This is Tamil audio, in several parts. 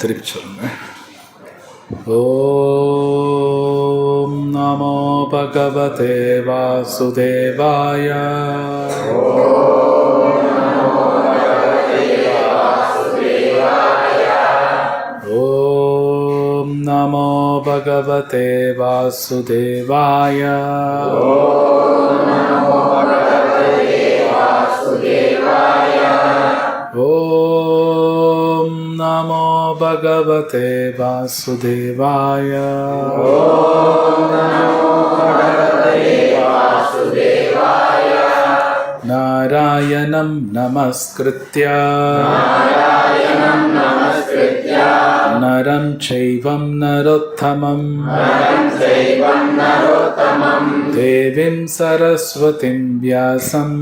திருப்பி சொல்லுங்க. ஓம் நமோ பகவதே வாசுதேவாய. ஓம் நமோ பகவதே வாசுதேவாய. ஓம் நமோ பகவதே வாசுதேவாய. நாராயணம் நமஸ்கிருத்ய நரம் சைவம் நரோத்தமம் தேவீம் சரஸ்வதிம் வியாசம்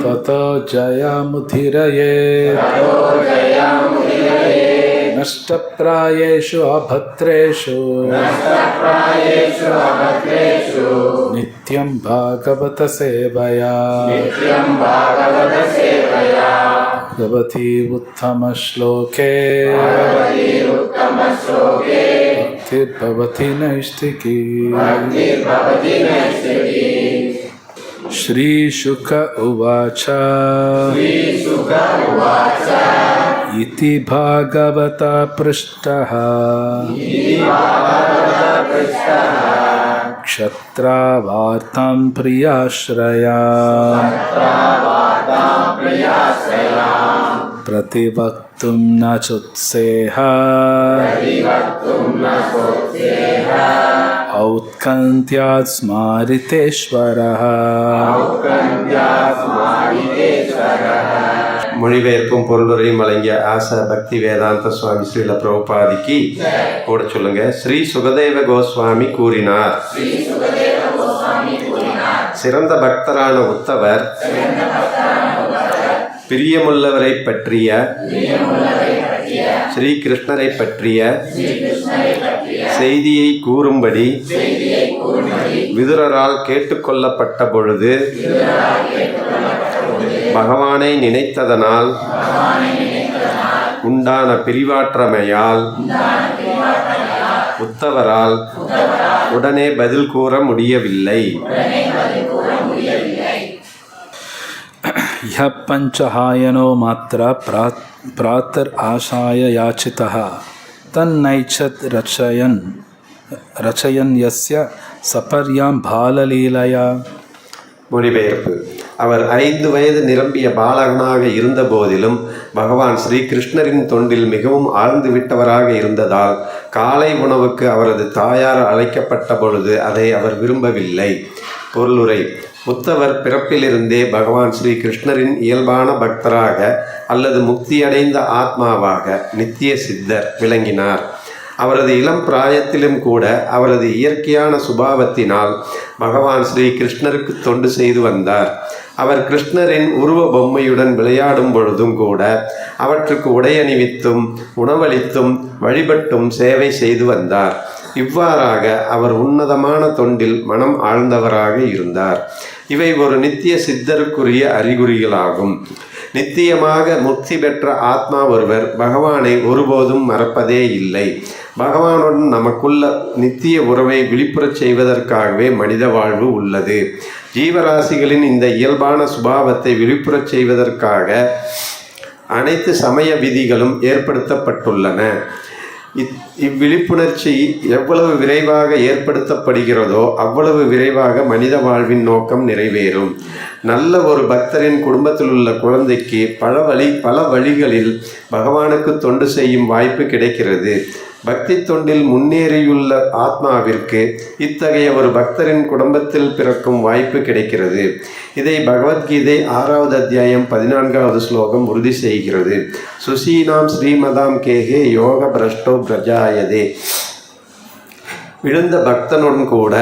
ததோ ஜயமுதிரயே. நஷ்டப்ராயேஷு அபத்ரேஷு நித்யம் பாகவத சேவயா பகவதி உத்தம ஸ்லோகே பக்திர்பவதி நைஷ்டிகி. ஸ்ரீ சுக உவாச இதி பாகவதா ப்ருஷ்டः க்ஷத்ராவார்த்தாம் பிரியாஸ்ரயா प्रतिवक्तुं न चुत्सेह औत्कन्त्यात् स्मारितेश्वरः. மொழிபெயர்ப்பும் பொருளுரையும் வழங்கிய ஆச பக்தி வேதாந்த சுவாமி ஸ்ரீல பிரபுபாதிக்கு கூட சொல்லுங்க. ஸ்ரீ சுகதேவ கோஸ்வாமி கூறினார், சிறந்த பக்தரான உத்தவர் பிரியமுள்ளவரை பற்றிய ஸ்ரீ கிருஷ்ணரை பற்றிய செய்தியை கூறும்படி விதுரரால் கேட்டுக்கொள்ளப்பட்ட பொழுது பகவானை நினைத்ததனால் உண்டான பிரிவாற்றமையால் உத்தவரால் உடனே பதில் கூற முடியவில்லை. யः பஞ்சஹாயனோ மாத்ர பிராத்தர் ஆசாய யாச்சிதः தன்னைச்சத் ரச்சயன் யஸ்ய சபர்யாம் பாலலீலயா. மொழிபெயர்ப்பு. அவர் 5 வயது நிரம்பிய பாலகனாக இருந்த போதிலும் பகவான் ஸ்ரீ கிருஷ்ணரின் தொண்டில் மிகவும் ஆழ்ந்து விட்டவராக இருந்ததால் காலை உணவுக்கு அவரது தாயார் அழைக்கப்பட்ட பொழுது அதை அவர் விரும்பவில்லை. பொருளுரை. உத்தவர் பிறப்பிலிருந்தே பகவான் ஸ்ரீ கிருஷ்ணரின் இயல்பான பக்தராக அல்லது முக்தியடைந்த ஆத்மாவாக நித்திய சித்தர் விளங்கினார். அவரது இளம் பிராயத்திலும் கூட அவரது இயற்கையான சுபாவத்தினால் பகவான் ஸ்ரீ கிருஷ்ணருக்கு தொண்டு செய்து வந்தார். அவர் கிருஷ்ணரின் உருவ பொம்மையுடன் விளையாடும் பொழுதும் கூட அவற்றுக்கு உடையணிவித்தும் உணவளித்தும் வழிபட்டும் சேவை செய்து வந்தார். இவ்வாறாக அவர் உன்னதமான தொண்டில் மனம் ஆழ்ந்தவராக இருந்தார். இவை ஒரு நித்திய சித்தருக்குரிய அறிகுறிகளாகும். நித்தியமாக முக்தி பெற்ற ஆத்மா ஒருவர் பகவானை ஒருபோதும் மறப்பதே இல்லை. பகவானுடன் நமக்குள்ள நித்திய உறவை விழிப்புறச் செய்வதற்காகவே மனித வாழ்வு உள்ளது. ஜீவராசிகளின் இந்த இயல்பான சுபாவத்தை விழிப்புறச் செய்வதற்காக அனைத்து சமய விதிகளும் ஏற்படுத்தப்பட்டுள்ளன. இவ்விழிப்புணர்ச்சி எவ்வளவு விரைவாக ஏற்படுத்தப்படுகிறதோ அவ்வளவு விரைவாக மனித வாழ்வின் நோக்கம் நிறைவேறும். நல்ல ஒரு பக்தரின் குடும்பத்தில் உள்ள குழந்தைக்கு பல வழிகளில் பகவானுக்கு தொண்டு செய்யும் வாய்ப்பு கிடைக்கிறது. பக்தி தொண்டில் முன்னேறியுள்ள ஆத்மாவிற்கு இத்தகைய ஒரு பக்தரின் குடும்பத்தில் பிறக்கும் வாய்ப்பு கிடைக்கிறது. இதை பகவத்கீதை 6வது அத்தியாயம் 14வது ஸ்லோகம் உறுதி செய்கிறது. சுசீனாம் ஸ்ரீமதாம் கேகே யோக பிரஷ்டோ பிரஜாயதே. விழுந்த பக்தனுடன் கூட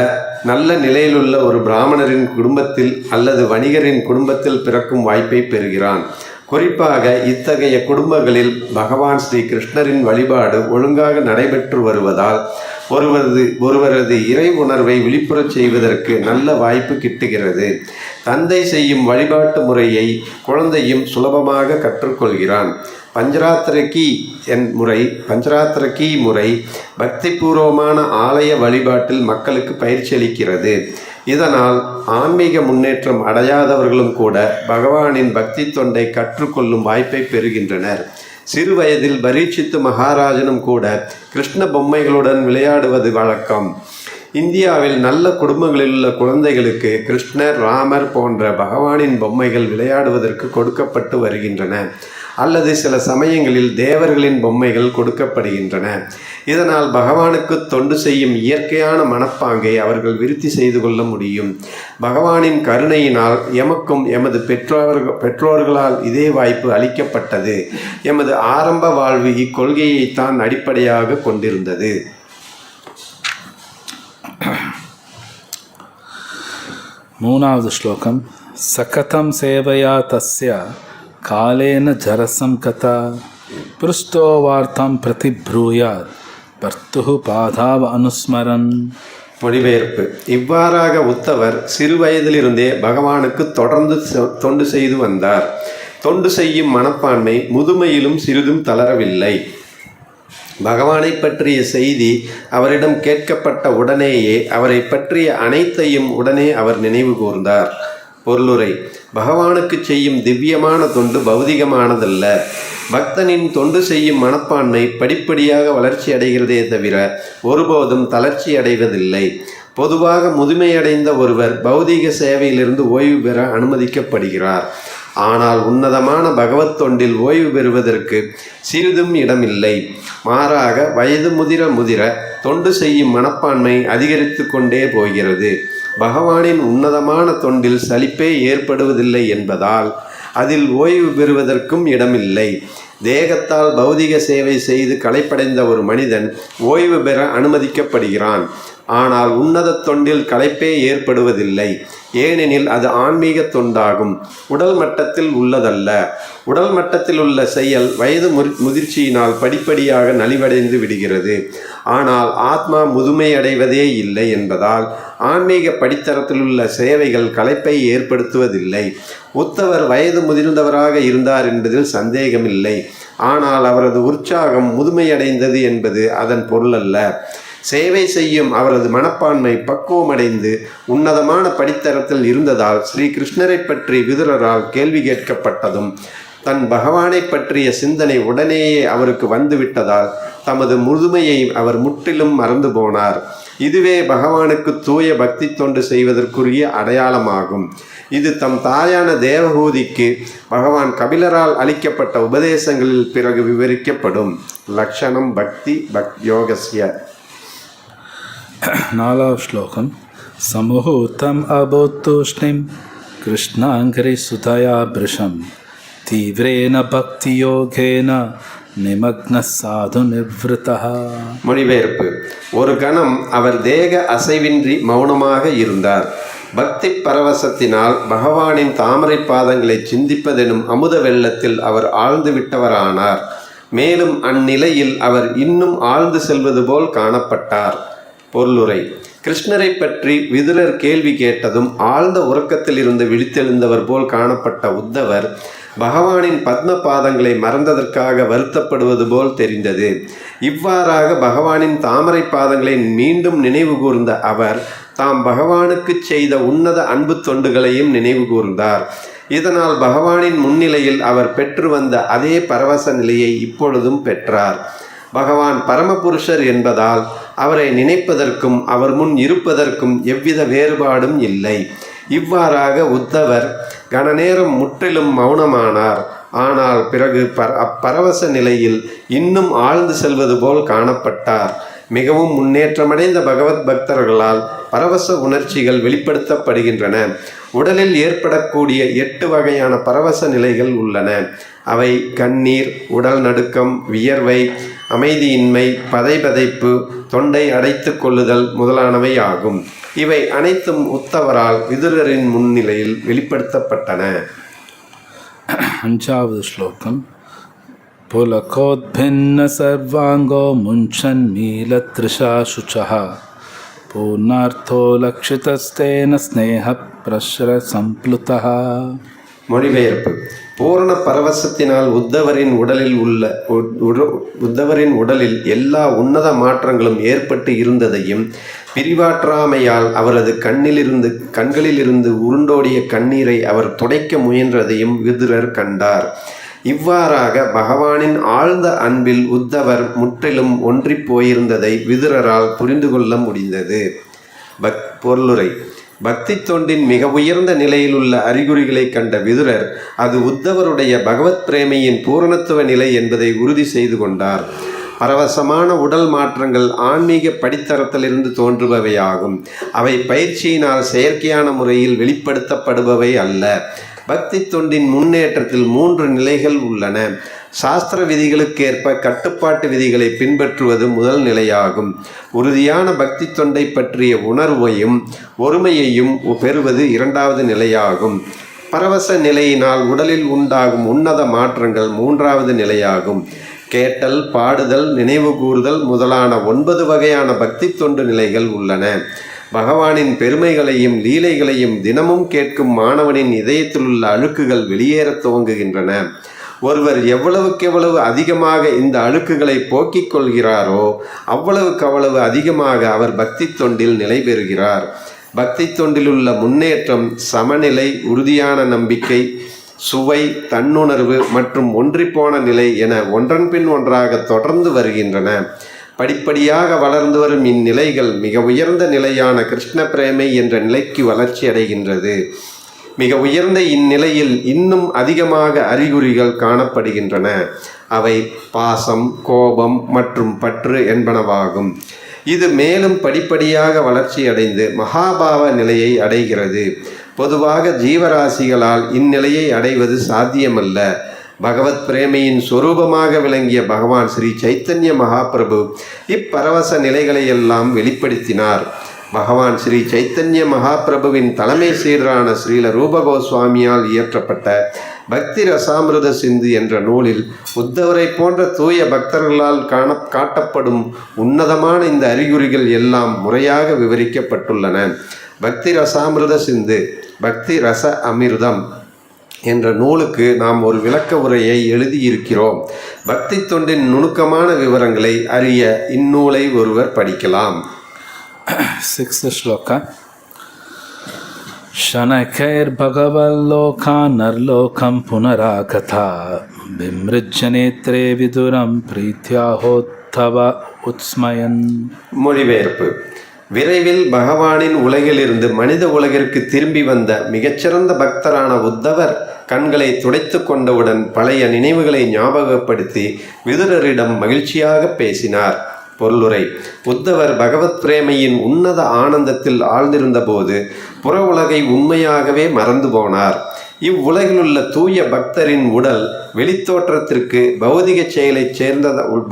நல்ல நிலையிலுள்ள ஒரு பிராமணரின் குடும்பத்தில் அல்லது வணிகரின் குடும்பத்தில் பிறக்கும் வாய்ப்பை பெறுகிறான். குறிப்பாக இத்தகைய குடும்பங்களில் பகவான் ஸ்ரீ கிருஷ்ணரின் வழிபாடு ஒழுங்காக நடைபெற்று வருவதால் ஒருவரது இறை உணர்வை விழிப்புறச் செய்வதற்கு நல்ல வாய்ப்பு கிட்டுகிறது. தந்தை செய்யும் வழிபாட்டு முறையை குழந்தையும் சுலபமாக கற்றுக்கொள்கிறான். பஞ்சராத்திர கீ முறை பக்திபூர்வமான ஆலய வழிபாட்டில் மக்களுக்கு பயிற்சி அளிக்கிறது. இதனால் ஆன்மீக முன்னேற்றம் அடையாதவர்களும் கூட பகவானின் பக்தி தொண்டை கற்றுக்கொள்ளும் வாய்ப்பை பெறுகின்றனர். சிறு வயதில் பரீட்சித்து மகாராஜனும் கூட கிருஷ்ண பொம்மைகளுடன் விளையாடுவது வழக்கம். இந்தியாவில் நல்ல குடும்பங்களில் உள்ள குழந்தைகளுக்கு கிருஷ்ணர், ராமர் போன்ற பகவானின் பொம்மைகள் விளையாடுவதற்கு கொடுக்கப்பட்டு வருகின்றன. அல்லது சில சமயங்களில் தேவர்களின் பொம்மைகள் கொடுக்கப்படுகின்றன. இதனால் பகவானுக்கு தொண்டு செய்யும் இயற்கையான மனப்பாங்கை அவர்கள் விருத்தி செய்து கொள்ள முடியும். பகவானின் கருணையினால் எமக்கும் எமது பெற்றோர்களால் இதே வாய்ப்பு அளிக்கப்பட்டது. எமது ஆரம்ப வாழ்வு இக்கொள்கையைத்தான் அடிப்படையாக கொண்டிருந்தது. மூணாவது ஸ்லோகம். சகதம் சேவையா தஸ்ய காலேன ஜரசம் கதா பிருஷ்டோ வார்த்தம் பிரதிப்ரூயாத் பர்த்து பாதாவ அனுஸ்மரன். மொழிபெயர்ப்பு. இவ்வாறாக உத்தவர் சிறு வயதிலிருந்தே பகவானுக்கு தொடர்ந்து தொண்டு செய்து வந்தார். தொண்டு செய்யும் மனப்பான்மை முதுமையிலும் சிறிதும் தளரவில்லை. பகவானை பற்றிய செய்தி அவரிடம் கேட்கப்பட்ட உடனேயே அவரை பற்றிய அனைத்தையும் உடனே அவர் நினைவு கூர்ந்தார். பொருளுரை. பகவானுக்கு செய்யும் திவ்யமான தொண்டு பௌதிகமானதல்ல. பக்தனின் தொண்டு செய்யும் மனப்பான்மை படிப்படியாக வளர்ச்சி அடைகிறதே தவிர ஒருபோதும் தளர்ச்சி அடைவதில்லை. பொதுவாக முதுமையடைந்த ஒருவர் பௌதீக சேவையிலிருந்து ஓய்வு பெற அனுமதிக்கப்படுகிறார். ஆனால் உன்னதமான பகவத் தொண்டில் ஓய்வு பெறுவதற்கு சிறிதும் இடமில்லை. மாறாக வயது முதிர தொண்டு செய்யும் மனப்பான்மை அதிகரித்து கொண்டே போகிறது. பகவானின் உன்னதமான தொண்டில் சலிப்பே ஏற்படுவதில்லை என்பதால் அதில் ஓய்வு பெறுவதற்கும் இடமில்லை. தேகத்தால் பௌதிக சேவை செய்து களைப்படைந்த ஒரு மனிதன் ஓய்வு பெற அனுமதிக்கப்படுகிறான். ஆனால் உன்னத தொண்டில் களைப்பே ஏற்படுவதில்லை. ஏனெனில் அது ஆன்மீக தொண்டாகும், உடல் மட்டத்தில் உள்ளதல்ல. உடல் மட்டத்தில் உள்ள செயல் வயது முதிர்ச்சியினால் படிப்படியாக நலிவடைந்து விடுகிறது. ஆனால் ஆத்மா முதுமையடைவதே இல்லை என்பதால் ஆன்மீக படித்தரத்தில் உள்ள சேவைகள் களைப்பை ஏற்படுத்துவதில்லை. உத்தவர் வயது முதிர்ந்தவராக இருந்தார் என்பதில் சந்தேகமில்லை. ஆனால் அவரது உற்சாகம் முதுமையடைந்தது என்பது அதன் பொருள் அல்ல. சேவை செய்யும் அவரது மனப்பான்மை பக்குவமடைந்து உன்னதமான படித்தரத்தில் இருந்ததால் ஸ்ரீ கிருஷ்ணரை பற்றி விதுரரால் கேள்வி கேட்கப்பட்டதும் தன் பகவானை பற்றிய சிந்தனை உடனேயே அவருக்கு வந்துவிட்டதால் தமது முதுமையை அவர் முற்றிலும் மறந்து போனார். இதுவே பகவானுக்கு தூய பக்தி தொண்டு செய்வதற்குரிய அடையாளமாகும். இது தம் தாயான தேவஹூதிக்கு பகவான் கபிலரால் அளிக்கப்பட்ட உபதேசங்களில் பிறகு விவரிக்கப்படும். லக்ஷணம் பக்தி யோகஸ்ய. நாலாவது ஸ்லோகம். சமுஹூர்த்தம் அபோத்தூஷ்ணிம் கிருஷ்ணாங்கரி சுதயா பிருஷம் தீவிரேன பக்தி யோகேன நிமக்ன சாது நிவ்ருதா. மொழிபெயர்ப்பு. ஒரு கணம் அவர் தேக அசைவின்றி மௌனமாக இருந்தார். பக்தி பரவசத்தினால் பகவானின் தாமரை பாதங்களை சிந்திப்பதெனும் அமுத வெள்ளத்தில் அவர் ஆழ்ந்து விட்டவரானார். மேலும் அந்நிலையில் அவர் இன்னும் ஆழ்ந்து செல்வது போல் காணப்பட்டார். பொருளுரை. கிருஷ்ணரை பற்றி விதுரர் கேள்வி கேட்டதும் ஆழ்ந்த உறக்கத்தில் இருந்து விழித்தெழுந்தவர் போல் காணப்பட்ட உத்தவர் பகவானின் பத்ம பாதங்களை மறந்ததற்காக வருத்தப்படுவது போல் தெரிந்தது. இவ்வாறாக பகவானின் தாமரை பாதங்களை மீண்டும் நினைவு கூர்ந்த அவர் தாம் பகவானுக்கு செய்த உன்னத அன்பு தொண்டுகளையும் நினைவு கூர்ந்தார். இதனால் பகவானின் முன்னிலையில் அவர் பெற்று வந்த அதே பரவச நிலையை இப்பொழுதும் பெற்றார். பகவான் பரமபுருஷர் என்பதால் அவரை நினைப்பதற்கும் அவர் முன் இருப்பதற்கும் எவ்வித வேறுபாடும் இல்லை. இவ்வாறாக உத்தவர் கணநேரம் முற்றிலும் மௌனமானார். ஆனால் பிறகு அப்பரவச நிலையில் இன்னும் ஆழ்ந்து செல்வது போல் காணப்பட்டார். மிகவும் முன்னேற்றமடைந்த பகவத் பக்தர்களால் பரவச உணர்ச்சிகள் வெளிப்படுத்தப்படுகின்றன. உடலில் ஏற்படக்கூடிய 8 வகையான பரவச நிலைகள் உள்ளன. அவை கண்ணீர், உடல் நடுக்கம், வியர்வை, அமைதியின்மை, பதைபதைப்பு, தொண்டை அடைத்து கொள்ளுதல் முதலானவை ஆகும். இவை அனைத்தும் உத்தவரால் விதுரரின் முன்னிலையில் வெளிப்படுத்தப்பட்டன. அஞ்சாவது ஸ்லோகம். புலகோத்பின்ன சர்வாங்கோ முஞ்சன் நீலத்ரிஷா சுச்சஹ पूर्णार्थो लक्षितस्तेन स्नेहः प्रश्रसम्प्लुतः. மொழிபெயர்ப்பு. பூரண பரவசத்தினால் உத்தவரின் உடலில் எல்லா உன்னத மாற்றங்களும் ஏற்பட்டு இருந்ததையும் பிரிவாற்றாமையால் அவரது கண்களிலிருந்து உருண்டோடிய கண்ணீரை அவர் துடைக்க முயன்றதையும் விதுரர் கண்டார். இவ்வாறாக பகவானின் ஆழ்ந்த அன்பில் உத்தவர் முற்றிலும் ஒன்றி போயிருந்ததை விதுரரால் புரிந்து கொள்ள முடிந்தது. பொருளுரை. பக்தி தொண்டின் மிக உயர்ந்த நிலையிலுள்ள அறிகுறிகளை கண்ட விதுரர் அது உத்தவருடைய பகவத் பிரேமையின் பூரணத்துவ நிலை என்பதை உறுதி செய்து கொண்டார். பரவசமான உடல் மாற்றங்கள் ஆன்மீக படித்தரத்திலிருந்து தோன்றுபவையாகும். அவை பயிற்சியினால் செயற்கையான முறையில் வெளிப்படுத்தப்படுபவை அல்ல. பக்தி தொண்டின் முன்னேற்றத்தில் 3 நிலைகள் உள்ளன. சாஸ்திர விதிகளுக்கேற்ப கட்டுப்பாட்டு விதிகளை பின்பற்றுவது முதல் நிலையாகும். உறுதியான பக்தி தொண்டை பற்றிய உணர்வையும் ஒருமையையும் பெறுவது 2வது நிலையாகும். பரவச நிலையினால் உடலில் உண்டாகும் உன்னத மாற்றங்கள் 3வது நிலையாகும். கேட்டல், பாடுதல், நினைவு கூறுதல் முதலான 9 வகையான பக்தி தொண்டு நிலைகள் உள்ளன. பகவானின் பெருமைகளையும் லீலைகளையும் தினமும் கேட்கும் மாணவனின் இதயத்தில் உள்ள அழுக்குகள் வெளியேறத் துவங்குகின்றன. ஒருவர் எவ்வளவுக்கெவ்வளவு அதிகமாக இந்த அழுக்குகளை போக்கிக் கொள்கிறாரோ அவ்வளவுக்கு அதிகமாக அவர் பக்தி தொண்டில் நிலை பெறுகிறார். பக்தி தொண்டிலுள்ள முன்னேற்றம், சமநிலை, உறுதியான நம்பிக்கை, சுவை, தன்னுணர்வு மற்றும் ஒன்றிப்போன நிலை என ஒன்றன் பின் ஒன்றாக தொடர்ந்து வருகின்றன. படிப்படியாக வளர்ந்து வரும் இந்நிலைகள் மிக உயர்ந்த நிலையான கிருஷ்ண பிரேமை என்ற நிலைக்கு வளர்ச்சி அடைகின்றது. மிக உயர்ந்த இந்நிலையில் இன்னும் அதிகமாக அறிகுறிகள் காணப்படுகின்றன. அவை பாசம், கோபம் மற்றும் பற்று என்பனவாகும். இது மேலும் படிப்படியாக வளர்ச்சி அடைந்து மகாபாவ நிலையை அடைகிறது. பொதுவாக ஜீவராசிகளால் இந்நிலையை அடைவது சாத்தியமல்ல. பகவத் பிரேமையின் சொரூபமாக விளங்கிய பகவான் ஸ்ரீ சைத்தன்ய மகாபிரபு இப்பரவச நிலைகளையெல்லாம் வெளிப்படுத்தினார். பகவான் ஸ்ரீ சைத்தன்ய மகாபிரபுவின் தலைமை சீடரான ஸ்ரீல ரூப கோஸ்வாமியால் இயற்றப்பட்ட பக்தி ரசாமிருத சிந்து என்ற நூலில் உத்தவரை போன்ற தூய பக்தர்களால் காட்டப்படும் உன்னதமான இந்த அறிகுறிகள் எல்லாம் முறையாக விவரிக்கப்பட்டுள்ளன. பக்தி ரசாமிருத சிந்து, பக்தி ரச அமிர்தம் என்ற நூலுக்கு நாம் ஒரு விளக்க உரையை எழுதியிருக்கிறோம். பக்தி தொண்டின் நுணுக்கமான விவரங்களை அறிய இந்நூலை ஒருவர் படிக்கலாம். 6th shloka. Shanakairbhagavallokhanarlokam punarakatha bimrijjanetre viduram prithyahottava utsmayan. மொழிபெயர்ப்பு. விரைவில் பகவானின் உலகிலிருந்து மனித உலகிற்கு திரும்பி வந்த மிகச்சிறந்த பக்தரான உத்தவர் கண்களை துடைத்து கொண்டவுடன் பழைய நினைவுகளை ஞாபகப்படுத்தி விதுரரிடம் மகிழ்ச்சியாக பேசினார். பொருளுரை. உத்தவர் பகவத் பிரேமையின் உன்னத ஆனந்தத்தில் ஆழ்ந்திருந்த போது புற உலகை உண்மையாகவே மறந்து போனார். இவ்வுலகிலுள்ள தூய பக்தரின் உடல் வெளித்தோற்றத்திற்கு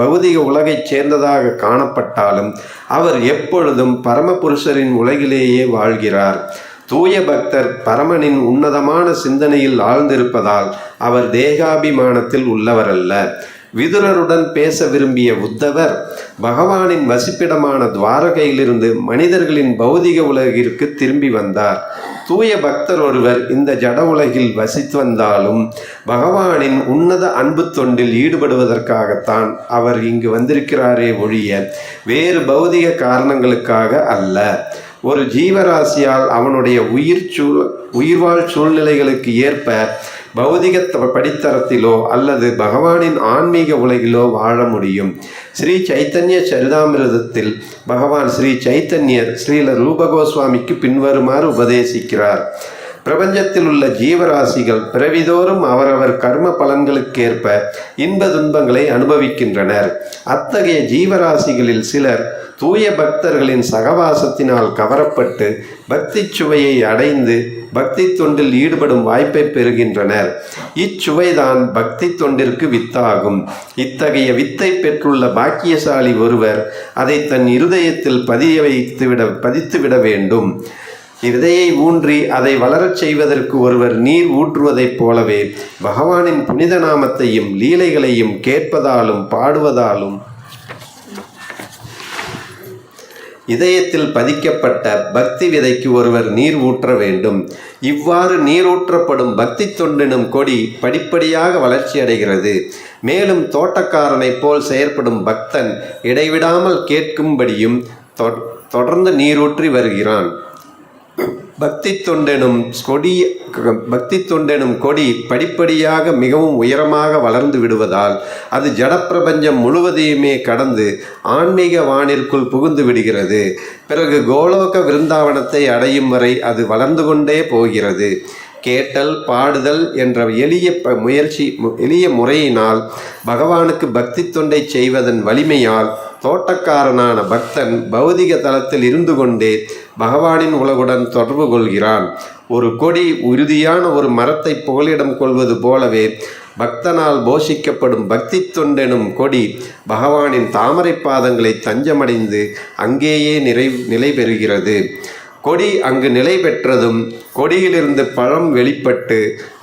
பௌதிக உலகைச் சேர்ந்ததாக காணப்பட்டாலும் அவர் எப்பொழுதும் பரமபுருஷரின் உலகிலேயே வாழ்கிறார். தூய பக்தர் பரமனின் உன்னதமான சிந்தனையில் ஆழ்ந்திருப்பதால் அவர் தேகாபிமானத்தில் உள்ளவரல்ல. விதுரருடன் பேச விரும்பிய உத்தவர் பகவானின் வசிப்பிடமான துவாரகையிலிருந்து மனிதர்களின் பௌதிக உலகிற்கு திரும்பி வந்தார். தூய பக்தர் ஒருவர் இந்த ஜட உலகில் வசித்து வந்தாலும் பகவானின் உன்னத அன்பு தொண்டில் ஈடுபடுவதற்காகத்தான் அவர் இங்கு வந்திருக்கிறாரே ஒழிய வேறு பௌதிக காரணங்களுக்காக அல்ல. ஒரு ஜீவராசியால் அவனுடைய உயிர்வாழ் சூழ்நிலைகளுக்கு ஏற்ப பௌதிக படித்தரத்திலோ அல்லது பகவானின் ஆன்மீக உலகிலோ வாழ முடியும். ஸ்ரீ சைத்தன்ய சரிதாமிரதத்தில் பகவான் ஸ்ரீ சைத்தன்யர் ஸ்ரீல ரூப கோஸ்வாமிக்கு பின்வருமாறு உபதேசிக்கிறார். பிரபஞ்சத்தில் உள்ள ஜீவராசிகள் பிறவிதோறும் அவரவர் கர்ம பலன்களுக்கேற்ப இன்ப துன்பங்களை அனுபவிக்கின்றனர். அத்தகைய ஜீவராசிகளில் சிலர் தூய பக்தர்களின் சகவாசத்தினால் கவரப்பட்டு பக்தி சுவையை அடைந்து பக்தி தொண்டில் ஈடுபடும் வாய்ப்பை பெறுகின்றனர். இச்சுவைதான் பக்தி தொண்டிற்கு வித்தாகும். இத்தகைய வித்தை பெற்றுள்ள பாக்கியசாலி ஒருவர் அதை தன் இருதயத்தில் பதித்துவிட வேண்டும். விதையை ஊன்றி அதை வளரச் செய்வதற்கு ஒருவர் நீர் ஊற்றுவதைப் போலவே பகவானின் புனித நாமத்தையும் லீலைகளையும் கேட்பதாலும் பாடுவதாலும் இதயத்தில் பதிக்கப்பட்ட பக்தி விதைக்கு ஒருவர் நீர் ஊற்ற வேண்டும். இவ்வாறு நீரூற்றப்படும் பக்தி தொண்டெனும் கொடி படிப்படியாக வளர்ச்சி அடைகிறது. மேலும் தோட்டக்காரனைப் போல் செயற்படும் பக்தன் இடைவிடாமல் கேட்கும்படியும் தொடர்ந்து நீரூற்றி வருகிறான். பக்தி தொண்டெனும் கொடி படிப்படியாக மிகவும் உயரமாக வளர்ந்து விடுவதால் அது ஜடப்பிரபஞ்சம் முழுவதையுமே கடந்து ஆன்மீக வானிற்குள் புகுந்து விடுகிறது. பிறகு கோலோக விருந்தாவனத்தை அடையும் வரை அது வளர்ந்து கொண்டே போகிறது. கேட்டல் பாடுதல் என்ற எளிய முறையினால் பகவானுக்கு பக்தி தொண்டை செய்வதன் வலிமையால் தோட்டக்காரனான பக்தன் பௌதிக தளத்தில் இருந்து கொண்டே பகவானின் உலகுடன் தொடர்பு கொள்கிறான். ஒரு கொடி உறுதியான ஒரு மரத்தை புகலிடம் கொள்வது போலவே பக்தனால் போஷிக்கப்படும் பக்தி தொண்டெனும் கொடி பகவானின் தாமரை பாதங்களை தஞ்சமடைந்து அங்கேயே நிலை பெறுகிறது. கொடி அங்கு நிலை பெற்றதும் கொடியிலிருந்து பழம் வெளிப்பட்டு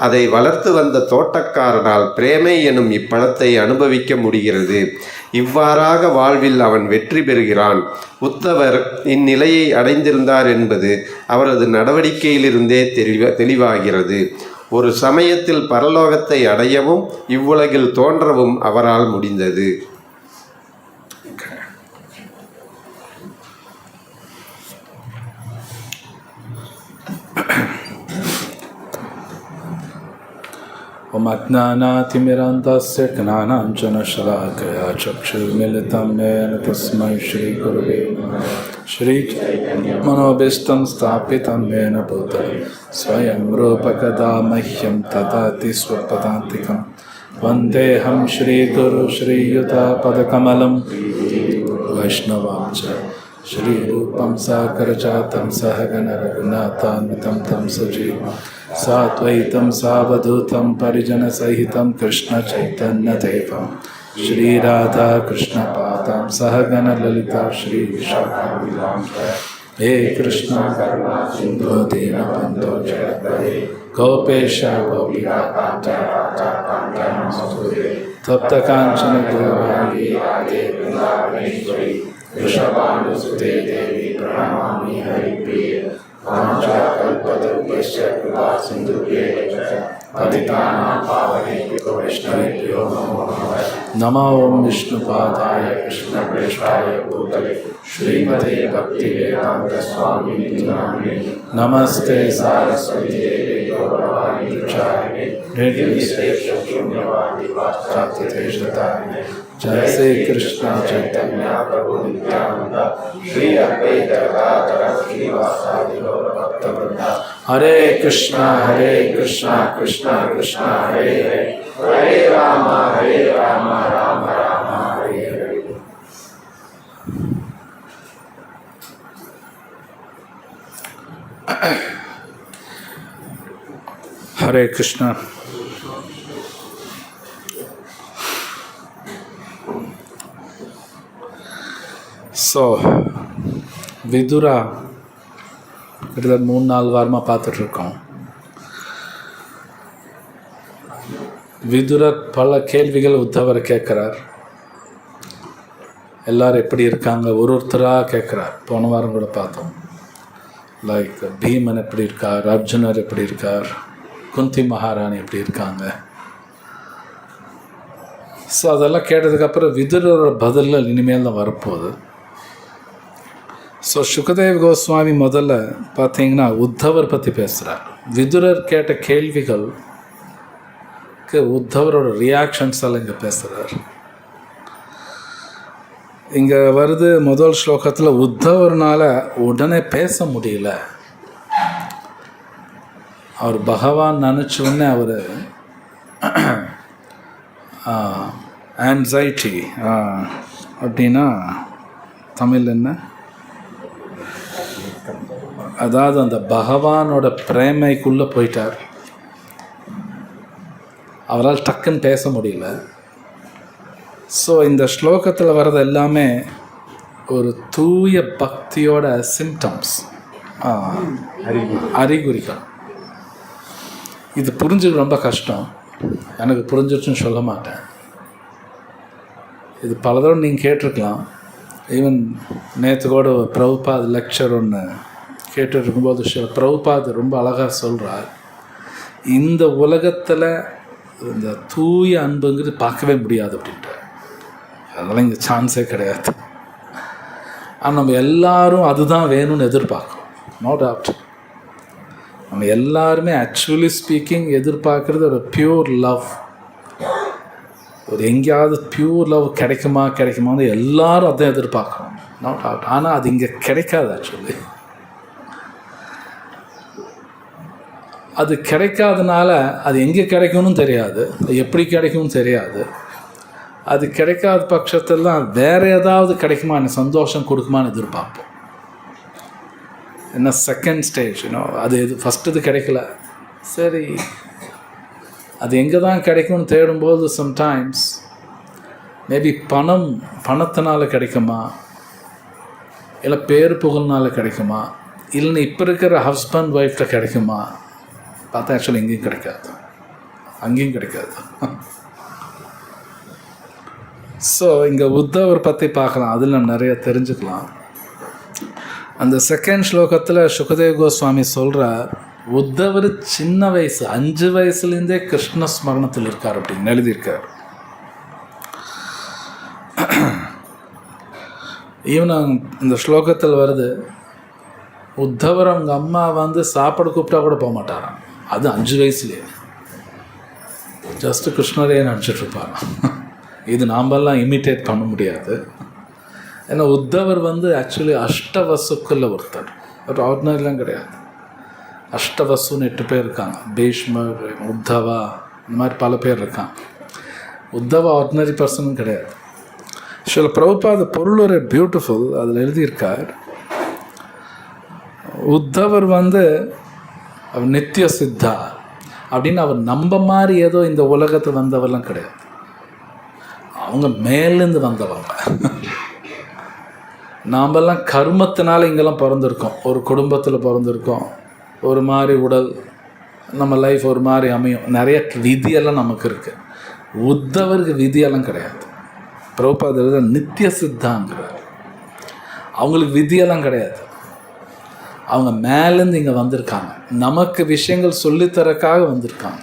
அதை வளர்த்து வந்த தோட்டக்காரனால் பிரேமை எனும் இப்பழத்தை அனுபவிக்க முடிகிறது. இவ்வாறாக வாழ்வில் அவன் வெற்றி பெறுகிறான். உத்தவர் இந்நிலையை அடைந்திருந்தார் என்பது அவரது நடவடிக்கையிலிருந்தே தெளிவாகிறது. ஒரு சமயத்தில் பரலோகத்தை அடையவும் இவ்வுலகில் தோன்றவும் அவரால் முடிந்தது. ओम अज्ञानातिमिरान्धस्य ज्ञानाञ्जनशलाकया चक्षुर्मिलितं येन तस्मै श्रीगुरवे नमः। श्रीमनोभीष्टं स्थापितं येन भूतले स्वयं रूपकदा मह्यं ददाति स्वपदान्तिकं। वन्देऽहं श्रीगुरु श्रीयुतापदकमलं वैष्णवां च श्रीरूपं सागरजातं सहगण रघुनाथान्वितं तं सजीवं साद्वैतं सावधूतं परिजनसहितं कृष्णचैतन्यदेवं श्रीराधा कृष्णपादां सहगण ललिता श्रीविशाखां। हे कृष्ण करुणा सिन्धु दीनबन्धो जगद्गुरो गोपेश गोपिकान्त तप्त कांचन गौरांगी राधे वृंदावनेश्वरी वृषभानुसुते देवी प्रणमामि हरिप्रिये। वाञ्छाकल्पतरुभ्यश्च कृपा सिन्धुभ्यश्च पतितानां पावनेभ्यो वैष्णवेभ्यो नमो नमः। नमो ओं विष्णुपादाय कृष्णप्रेष्ठाय भूतले श्रीमते भक्तिवेदान्त स्वामिने नामिने। नमस्ते सारस्वती देवी गौरवाणी प्रचारिणे निर्विशेष शून्यवादी वाक्चातुर्देशतारिणे। जय श्री कृष्ण चैतन्य प्रभु नित्यानंद श्री अद्वैत गदाधर श्रीवासादि गौर भक्तवृंद। हरे कृष्णा कृष्णा कृष्णा हरे हरे, हरे राम राम राम हरे हरे। हरे कृष्णा। ஸோ விதுரா கிட்டத்தட்ட 3-4 வாரமாக பார்த்துட்ருக்கோம். விதுரர் பல கேள்விகள் உத்தவர் கேட்குறார். எல்லோரும் எப்படி இருக்காங்க ஒருத்தராக கேட்குறார். போன வாரம் கூட பார்த்தோம். லைக் பீமன் எப்படி இருக்கார், அர்ஜுனர் எப்படி இருக்கார், குந்தி மகாராணி எப்படி இருக்காங்க. ஸோ அதெல்லாம் கேட்டதுக்கப்புறம் விதுரரோட பதில்கள் இனிமேல் தான் வரப்போகுது. ஸோ சுகதேவ் கோஸ்வாமி முதல்ல பார்த்தீங்கன்னா உத்தவர் பற்றி பேசுகிறார். விதுரர் கேட்ட கேள்விகளுக்கு உத்தவரோட ரியாக்ஷன்ஸ் எல்லாம் இங்கே பேசுகிறார். இங்கே வருது முதல் ஸ்லோகத்தில் உத்தவர்னால் உடனே பேச முடியல. அவர் பகவான் நினச்சோடனே அவர் ஆன்சைட்டி அப்படின்னா தமிழ் என்ன, அதாவது அந்த பகவானோட பிரேமைக்குள்ளே போயிட்டார். அவரால் டக்குன்னு பேச முடியல. ஸோ இந்த ஸ்லோகத்தில் வர்றது எல்லாமே ஒரு தூய பக்தியோட சிம்டம்ஸ், அறிகுறிகள். இது புரிஞ்சுக்க ரொம்ப கஷ்டம். எனக்கு புரிஞ்சிடுச்சுன்னு சொல்ல மாட்டேன். இது பல தடவை நீங்கள் கேட்டிருக்கலாம். ஈவன் நேற்று கூட ஒரு பிரபுபாத் லெக்சர் ஒன்று கேட்டு இருக்கும்போது பிரபுபாத் ரொம்ப அழகாக சொல்கிறார், இந்த உலகத்தில் இந்த தூய அன்புங்கிறது பார்க்கவே முடியாது அப்படின்ட்டு. அதெல்லாம் இங்கே சான்ஸே கிடையாது. ஆனால் நம்ம எல்லாரும் அதுதான் வேணும்னு எதிர்பார்க்குறோம். No doubt. நம்ம எல்லாருமே ஆக்சுவலி ஸ்பீக்கிங் எதிர்பார்க்குறது ஒரு பியூர் லவ். ஒரு எங்கேயாவது பியூர் லவ் கிடைக்குமான்னு எல்லாரும் அதான் எதிர்பார்க்குறோம். No doubt. ஆனால் அது இங்கே கிடைக்காது. ஆக்சுவலி அது கிடைக்காதனால அது எங்கே கிடைக்கும்னு தெரியாது, எப்படி கிடைக்கும்னு தெரியாது. அது கிடைக்காத பட்சத்தில் தான் வேறு ஏதாவது கிடைக்குமா, எனக்கு சந்தோஷம் கொடுக்குமான்னு எதிர்பார்ப்போம். என்ன செகண்ட் ஸ்டேஜ் அது ஃபஸ்ட்டு இது கிடைக்கல, சரி அது எங்கே தான் கிடைக்கும்னு தேடும்போது சம்டைம்ஸ் மேபி பணத்தினால கிடைக்குமா, இல்லை பேர் புகழ்னால கிடைக்குமா, இல்லைன்னா இப்போ இருக்கிற ஹஸ்பண்ட் ஒய்ஃப்ட கிடைக்குமா பார்த்தா ஆக்சுவலி எங்கேயும் கிடைக்காது, அங்கேயும் கிடைக்காது. ஸோ இங்கே உத்தவர் பற்றி பார்க்கலாம், அதில் நம்ம நிறைய தெரிஞ்சுக்கலாம். அந்த செகண்ட் ஸ்லோகத்தில் சுகதேவ் கோஸ்வாமி சொல்கிறார், உத்தவர் சின்ன வயசு 5 வயசுலேருந்தே கிருஷ்ண ஸ்மரணத்தில் இருக்கார் அப்படின்னு எழுதியிருக்கார். ஈவன் இந்த ஸ்லோகத்தில் வருது, உத்தவர் அவங்க அம்மா சாப்பாடு கூப்பிட்டா கூட போக மாட்டாராம். அது 5 வயசுலேயே ஜஸ்ட்டு கிருஷ்ணரே நினச்சிட்ருப்பாராம். இது நாமெல்லாம் இமிட்டேட் பண்ண முடியாது. ஏன்னா உத்தவர் ஆக்சுவலி அஷ்டவசுக்களில் ஒருத்தர், ஒரு ஆர்டினரிலாம் கிடையாது. அஷ்டவசுன்னு 8 பேர் இருக்காங்க. பீஷ்மர், உத்தவா, இந்த மாதிரி பல பேர் இருக்காங்க. உத்தவா ஆர்டினரி பர்சனும் கிடையாது. சில பிரபுபாத பொருள் ஒரு பியூட்டிஃபுல், அதில் எழுதியிருக்கார், உத்தவர் அவர் நித்திய சித்தா அப்படின்னு அவர் நம்ப மாதிரி ஏதோ இந்த உலகத்தில் வந்தவரெல்லாம் கிடையாது. அவங்க மேலேருந்து வந்தவங்க. நாமெல்லாம் கர்மத்தினால இங்கெல்லாம் பிறந்திருக்கோம், ஒரு குடும்பத்தில் பிறந்திருக்கோம், ஒரு மாதிரி உடல், நம்ம லைஃப் ஒரு மாதிரி அமையும், நிறைய விதியெல்லாம் நமக்கு இருக்குது. உத்தவருக்கு விதியெல்லாம் கிடையாது. பிரபுபாத நித்திய சித்தாங்கிறார். அவங்களுக்கு விதியெல்லாம் கிடையாது. அவங்க மேலேருந்து இங்கே வந்திருக்காங்க, நமக்கு விஷயங்கள் சொல்லித்தரக்காக வந்திருக்காங்க.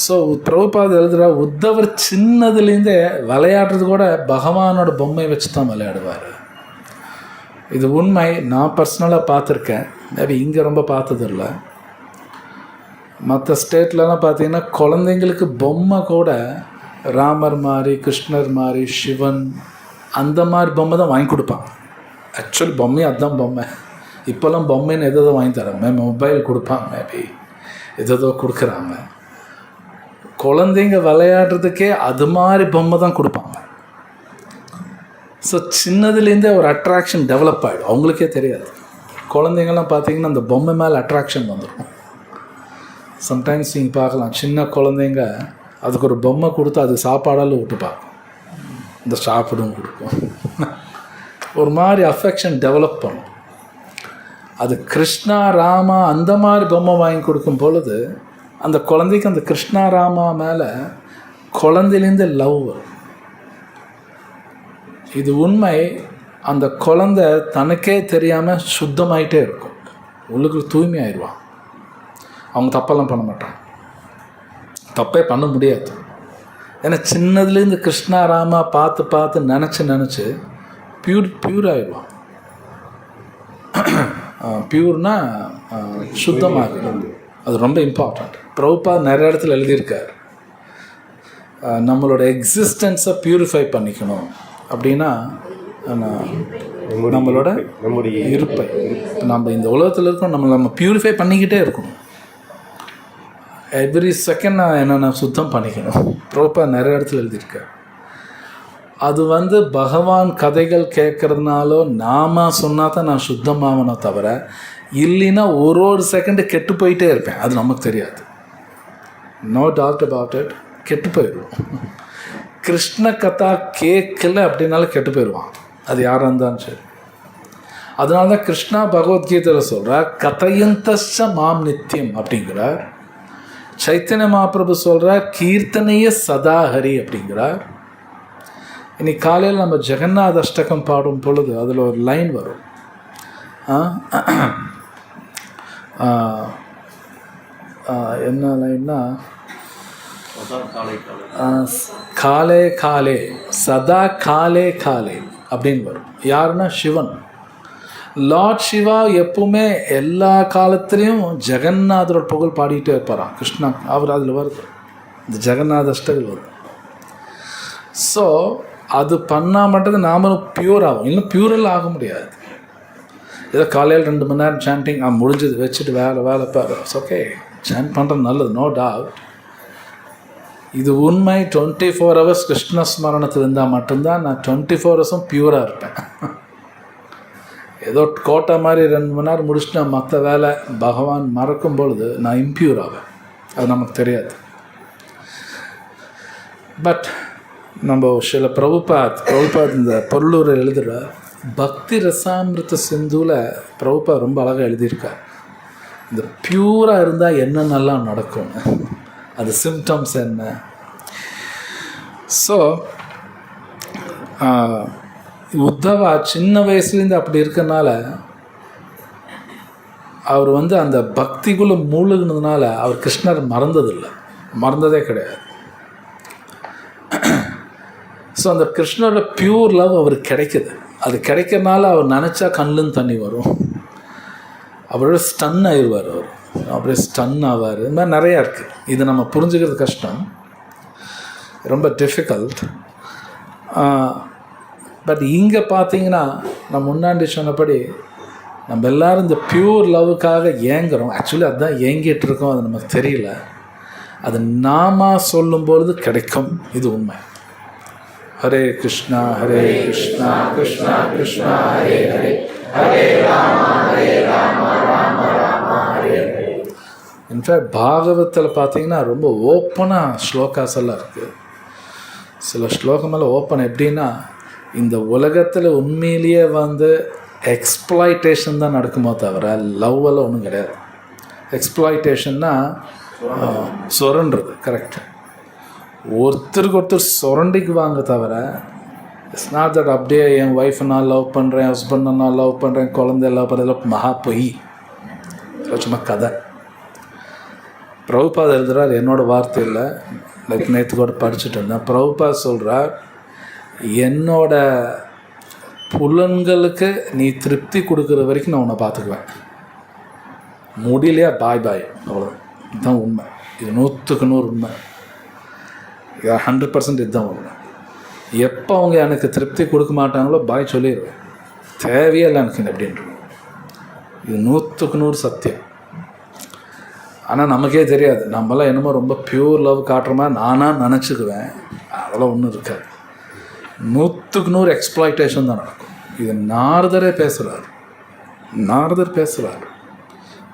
ஸோ பிரபுபாத எழுதுகிற உத்தவர் சின்னதுலேருந்தே விளையாடுறது கூட பகவானோட பொம்மை வச்சு தான் விளையாடுவார். இது உண்மை. நான் பர்சனலாக பார்த்துருக்கேன், மேபி இங்கே ரொம்ப பார்த்ததில்லை. மற்ற ஸ்டேட்லலாம் பார்த்தீங்கன்னா குழந்தைங்களுக்கு பொம்மை கூட ராமர் மாதிரி, கிருஷ்ணர் மாதிரி, சிவன் அந்த மாதிரி பொம்மை தான் வாங்கி கொடுப்பாங்க. ஆக்சுவலி பொம்மை அதுதான் பொம்மை. இப்போல்லாம் பொம்மைன்னு எதோ வாங்கி தராங்க, மொபைல் கொடுப்பாங்க, மேபி எதோ கொடுக்குறாங்க. குழந்தைங்க விளையாடுறதுக்கே அது மாதிரி பொம்மை தான் கொடுப்பாங்க. ஸோ சின்னதுலேருந்தே ஒரு அட்ராக்ஷன் டெவலப் ஆகிடும், அவங்களுக்கே தெரியாது. குழந்தைங்கள்லாம் பார்த்தீங்கன்னா அந்த பொம்மை மேலே அட்ராக்ஷன் வந்துடும். சம்டைம்ஸ் நீங்கள் பார்க்கலாம், சின்ன குழந்தைங்க அதுக்கு ஒரு பொம்மை கொடுத்து அது சாப்பாடால் விட்டு பார்க்கும், இந்த சாப்பிடும் கொடுக்கும், ஒரு மாதிரி அஃபெக்ஷன் டெவலப் பண்ணும். அது கிருஷ்ணா ராமா அந்த மாதிரி பொம்மை வாங்கி கொடுக்கும் பொழுது அந்த குழந்தைக்கு அந்த கிருஷ்ணா ராமா மேலே குழந்தையிலேருந்து லவ் வரும். இது உண்மை. அந்த குழந்தை தனக்கே தெரியாமல் சுத்தமாயிட்டே இருக்கும், உள்ளுக்கு தூய்மையாயிடுவான். அவங்க தப்பெல்லாம் பண்ண மாட்டாங்க, தப்பே பண்ண முடியாது. ஏன்னா சின்னதுலேருந்து கிருஷ்ணா ராமா பார்த்து நினச்சி பியூர் ஆகிடுவான். பியூர்னா சுத்தமாக, அது ரொம்ப இம்பார்ட்டண்ட். பிரபுபாத் நிறைய இடத்துல எழுதியிருக்கார், நம்மளோட எக்ஸிஸ்டன்ஸை பியூரிஃபை பண்ணிக்கணும் அப்படின்னா நம்முடைய இருப்பை, நம்ம இந்த உலகத்தில் இருக்கோம், நம்ம பியூரிஃபை பண்ணிக்கிட்டே இருக்கணும். எவ்ரி செகண்ட் என்னென்ன சுத்தம் பண்ணிக்கணும். பிரபுபாத் நிறைய இடத்துல எழுதியிருக்கார். அது பகவான் கதைகள் கேட்குறதுனாலோ நாம சொன்னால் தான் நான் சுத்தமாகனோ தவிர, இல்லைன்னா ஒரு செகண்டு கெட்டு போயிட்டே இருப்பேன். அது நமக்கு தெரியாது. நோ டவுட் அபவுட் இட், கெட்டு போயிடுவோம். கிருஷ்ண கதா கேட்கல அப்படின்னாலும் கெட்டு போயிடுவான், அது யாராக இருந்தாலும் சரி. அதனால தான் கிருஷ்ணா பகவத்கீதையில் சொல்கிறார், கதையந்தஸ்ஸ மாம் நித்தியம் அப்படிங்கிறார். சைத்தன்ய மகாபிரபு சொல்கிறார், கீர்த்தனைய சதாஹரி அப்படிங்கிறார். இன்னைக்கு காலையில் நம்ம ஜெகநாத அஷ்டகம் பாடும் பொழுது அதில் ஒரு லைன் வரும். என்ன லைன்னா, காலே காலே சதா காலே காலே அப்படின்னு வரும். யாருன்னா சிவன். லார்ட் சிவா எப்பவுமே எல்லா காலத்துலேயும் ஜெகநாதரோட புகழ் பாடிக்கிட்டே இருப்பாராம். கிருஷ்ணா அவர் அதில் வருது, இந்த ஜெகநாத அஷ்டகம் வருது. ஸோ அது பண்ணால் மட்டும் நாமளும் பியூர் ஆகும், இல்லை பியூரெல்லாம் ஆக முடியாது. ஏதோ காலையில் 2 மணி நேரம் சாண்டிங் முடிஞ்சது வச்சுட்டு வேலை பாரு, ஓகே சாண்ட் பண்ணுறது நல்லது, நோ டவுட். இது உண்மை. 24 hours கிருஷ்ண ஸ்மரணத்தில் இருந்தால் மட்டும்தான் நான் 24 hours பியூராக இருப்பேன். ஏதோ கோட்டை மாதிரி 2 மணி நேரம் முடிச்சுட்டு நான் மற்ற வேலை பகவான் மறக்கும் பொழுது நான் இம்பியூர் ஆவேன். அது நமக்கு தெரியாது. பட் நம்ம சில பிரபுபாத் இந்த பொருளூர் எழுதுகிற பக்தி ரசாமிருத சிந்துவில் பிரபுபாத் ரொம்ப அழகாக எழுதியிருக்கார். இந்த பியூராக இருந்தால் என்னென்னலாம் நடக்கும், அது சிம்டம்ஸ் என்ன. ஸோ உத்தவா சின்ன வயசுலேருந்து அப்படி இருக்கனால அவர் அந்த பக்திக்குள்ளே மூழ்கினதுனால அவர் கிருஷ்ணர் மறந்ததே கிடையாது. ஸோ அந்த கிருஷ்ணரோட பியூர் லவ் அவருக்கு கிடைக்குது. அது கிடைக்கிறனால அவர் நினச்சா கண்ணுன்னு தண்ணி வரும், அவரோட ஸ்டன் ஆயிடுவார், அவர் அப்படியே ஸ்டன் ஆவார். இந்த மாதிரி நிறையா இருக்குது. இது நம்ம புரிஞ்சுக்கிறது கஷ்டம், ரொம்ப டிஃபிகல்ட். பட் இங்கே பார்த்தீங்கன்னா நான் முன்னாடி சொன்னபடி நம்ம எல்லோரும் இந்த பியூர் லவ்வுக்காக ஏங்குறோம். ஆக்சுவலி அதுதான் ஏங்கிட்டு இருக்கோம், அது நமக்கு தெரியல. அது நாம சொல்லும்பொழுது கிடைக்கும், இது உண்மை. ஹரே கிருஷ்ணா கிருஷ்ணா கிருஷ்ணா ஹரே ஹரே, ஹரே ராமா ராமா ஹரே ஹரே. இன்ஃபேக்ட் பாகவத்தில் பார்த்தீங்கன்னா ரொம்ப ஓப்பனாக ஸ்லோகாஸ் எல்லாம் இருக்குது. சில ஸ்லோகமெல்லாம் ஓப்பன் எப்படின்னா, இந்த உலகத்தில் உண்மையிலேயே எக்ஸ்ப்ளாய்டேஷன் தான் நடக்குமோ தவிர லவ்வெல்லாம் ஒன்றும் கிடையாது. எக்ஸ்ப்ளாய்டேஷன்னா சுரண்டுறது, கரெக்ட். ஒருத்தருக்கு ஒருத்தர் சுரண்டிக்குவாங்க தவிர இட்ஸ் நாட் தட் அப்படியே என் ஒய்ஃபை நான் லவ் பண்ணுறேன், ஹஸ்பண்டை நான் லவ் பண்ணுறேன், குழந்தைய லவ் பண்ணுறதுல மகா பொய், சும்மா கதை. பிரபுபாத் எழுதுகிறார், என்னோடய வார்த்தை இல்லை, லைக் நேற்று கூட படிச்சுட்டு இருந்தேன். பிரபுபாத் சொல்கிறார், என்னோட புலன்களுக்கு நீ திருப்தி கொடுக்குற வரைக்கும் நான் உன்னை பார்த்துக்குவேன், முடியலையா பாய் அவ்வளோ. இதுதான் உண்மை, இது 100க்கு 100 உண்மை, இது 100% இதுதான் உண்மை. எப்போ அவங்க எனக்கு திருப்தி கொடுக்க மாட்டாங்களோ பாய் சொல்லிடுவேன், தேவையே இல்லை எனக்கு அப்படின்ட்டு. இது 100க்கு 100 சத்தியம். ஆனால் நமக்கே தெரியாது, நம்மளாம் என்னமோ ரொம்ப பியூர் லவ் காட்டுற மாதிரி நானாக நினச்சிக்குவேன். அதெல்லாம் ஒன்றும் இருக்காது. 100க்கு 100 எக்ஸ்ப்ளாய்டேஷன் தான் நடக்கும். இது நாரதரே பேசுகிறார்,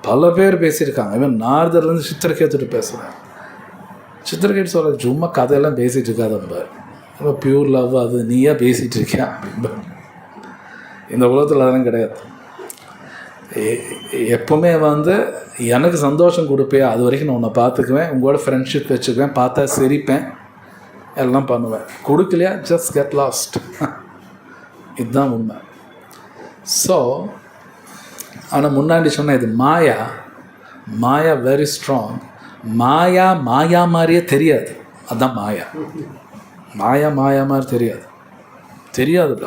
பல பேர் பேசியிருக்காங்க. இவன் நாரதர்லேருந்து சித்திரகேத்துட்டு பேசுகிறார். சித்திரகேட்டு சொல்கிறார், சும்மா கதையெல்லாம் பேசிகிட்டு இருக்காதம்ப, ரொம்ப பியூர் லவ் அது நீயா பேசிகிட்டு இருக்கியா அப்படின்ப. இந்த உலகத்தில் அதெல்லாம் கிடையாது. எப்போவுமே எனக்கு சந்தோஷம் கொடுப்பேன், அது வரைக்கும் நான் உன்னை பார்த்துக்குவேன், உங்களோட ஃப்ரெண்ட்ஷிப் வச்சுக்குவேன், பார்த்தா சிரிப்பேன், எல்லாம் பண்ணுவேன். கொடுக்கலையா ஜஸ்ட் கெட் லாஸ்ட். இதுதான் உண்மை. ஸோ ஆனால் முன்னாடி சொன்ன இது மாயா வெரி ஸ்ட்ராங். மாயா மாதிரியே தெரியாது, அதுதான் மாயா மாதிரி தெரியாது,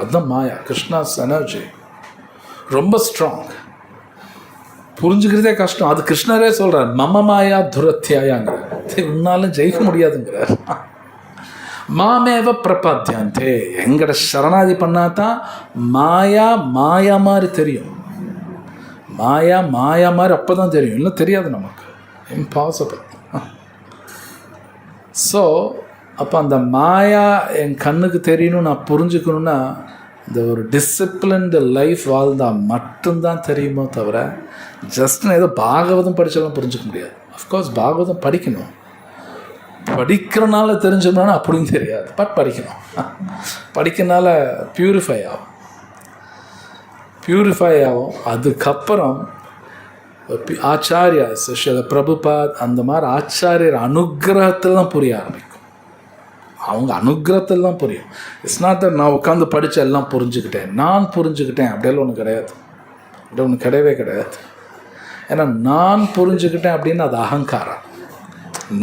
அதுதான் மாயா. கிருஷ்ணாஸ் எனர்ஜி ரொம்ப ஸ்ட்ராங், புரிஞ்சுக்கிறதே கஷ்டம். அது கிருஷ்ணரே சொல்கிறார், மம மாயா துரத்தியாயாங்கிற, உன்னாலும் ஜெயிக்க முடியாதுங்கிறார். மாமேவ பிரபாத்தியாந்தே, எங்கட சரணாதி பண்ணாதான் மாயா மாதிரி தெரியும். மாயா மாதிரி அப்போ தான் தெரியும், இல்லை தெரியாது நமக்கு, இம்பாசிபிள். ஸோ அப்போ அந்த மாயா என் கண்ணுக்கு தெரியணும், நான் புரிஞ்சுக்கணுன்னா இந்த ஒரு டிசிப்ளின்டு லைஃப் வாழ்ந்தால் மட்டும்தான் தெரியுமோ தவிர ஜஸ்ட் ஏதோ பாகவதம் படித்தாலும் புரிஞ்சுக்க முடியாது. அஃப்கோர்ஸ் பாகவதம் படிக்கணும், படிக்கிறனால தெரிஞ்சோம்னா அப்படின்னு தெரியாது, பட் படிக்கணும். படிக்கிறனால பியூரிஃபை ஆகும். அதுக்கப்புறம் ஆச்சாரியா சில பிரபுபாத் அந்த மாதிரி ஆச்சாரியர் அனுகிரகத்தில் தான் புரிய ஆரம்பிக்கும். அவங்க அனுகிரகத்தில் தான் புரியும். இட்ஸ் நாட் தட் நான் உட்காந்து படித்து எல்லாம் புரிஞ்சுக்கிட்டேன், நான் புரிஞ்சுக்கிட்டேன் அப்படியெல்லாம் ஒன்று கிடையாது. அப்படி ஒன்று கிடையவே கிடையாது. ஏன்னா நான் புரிஞ்சுக்கிட்டேன் அப்படின்னு அது அகங்காரம்.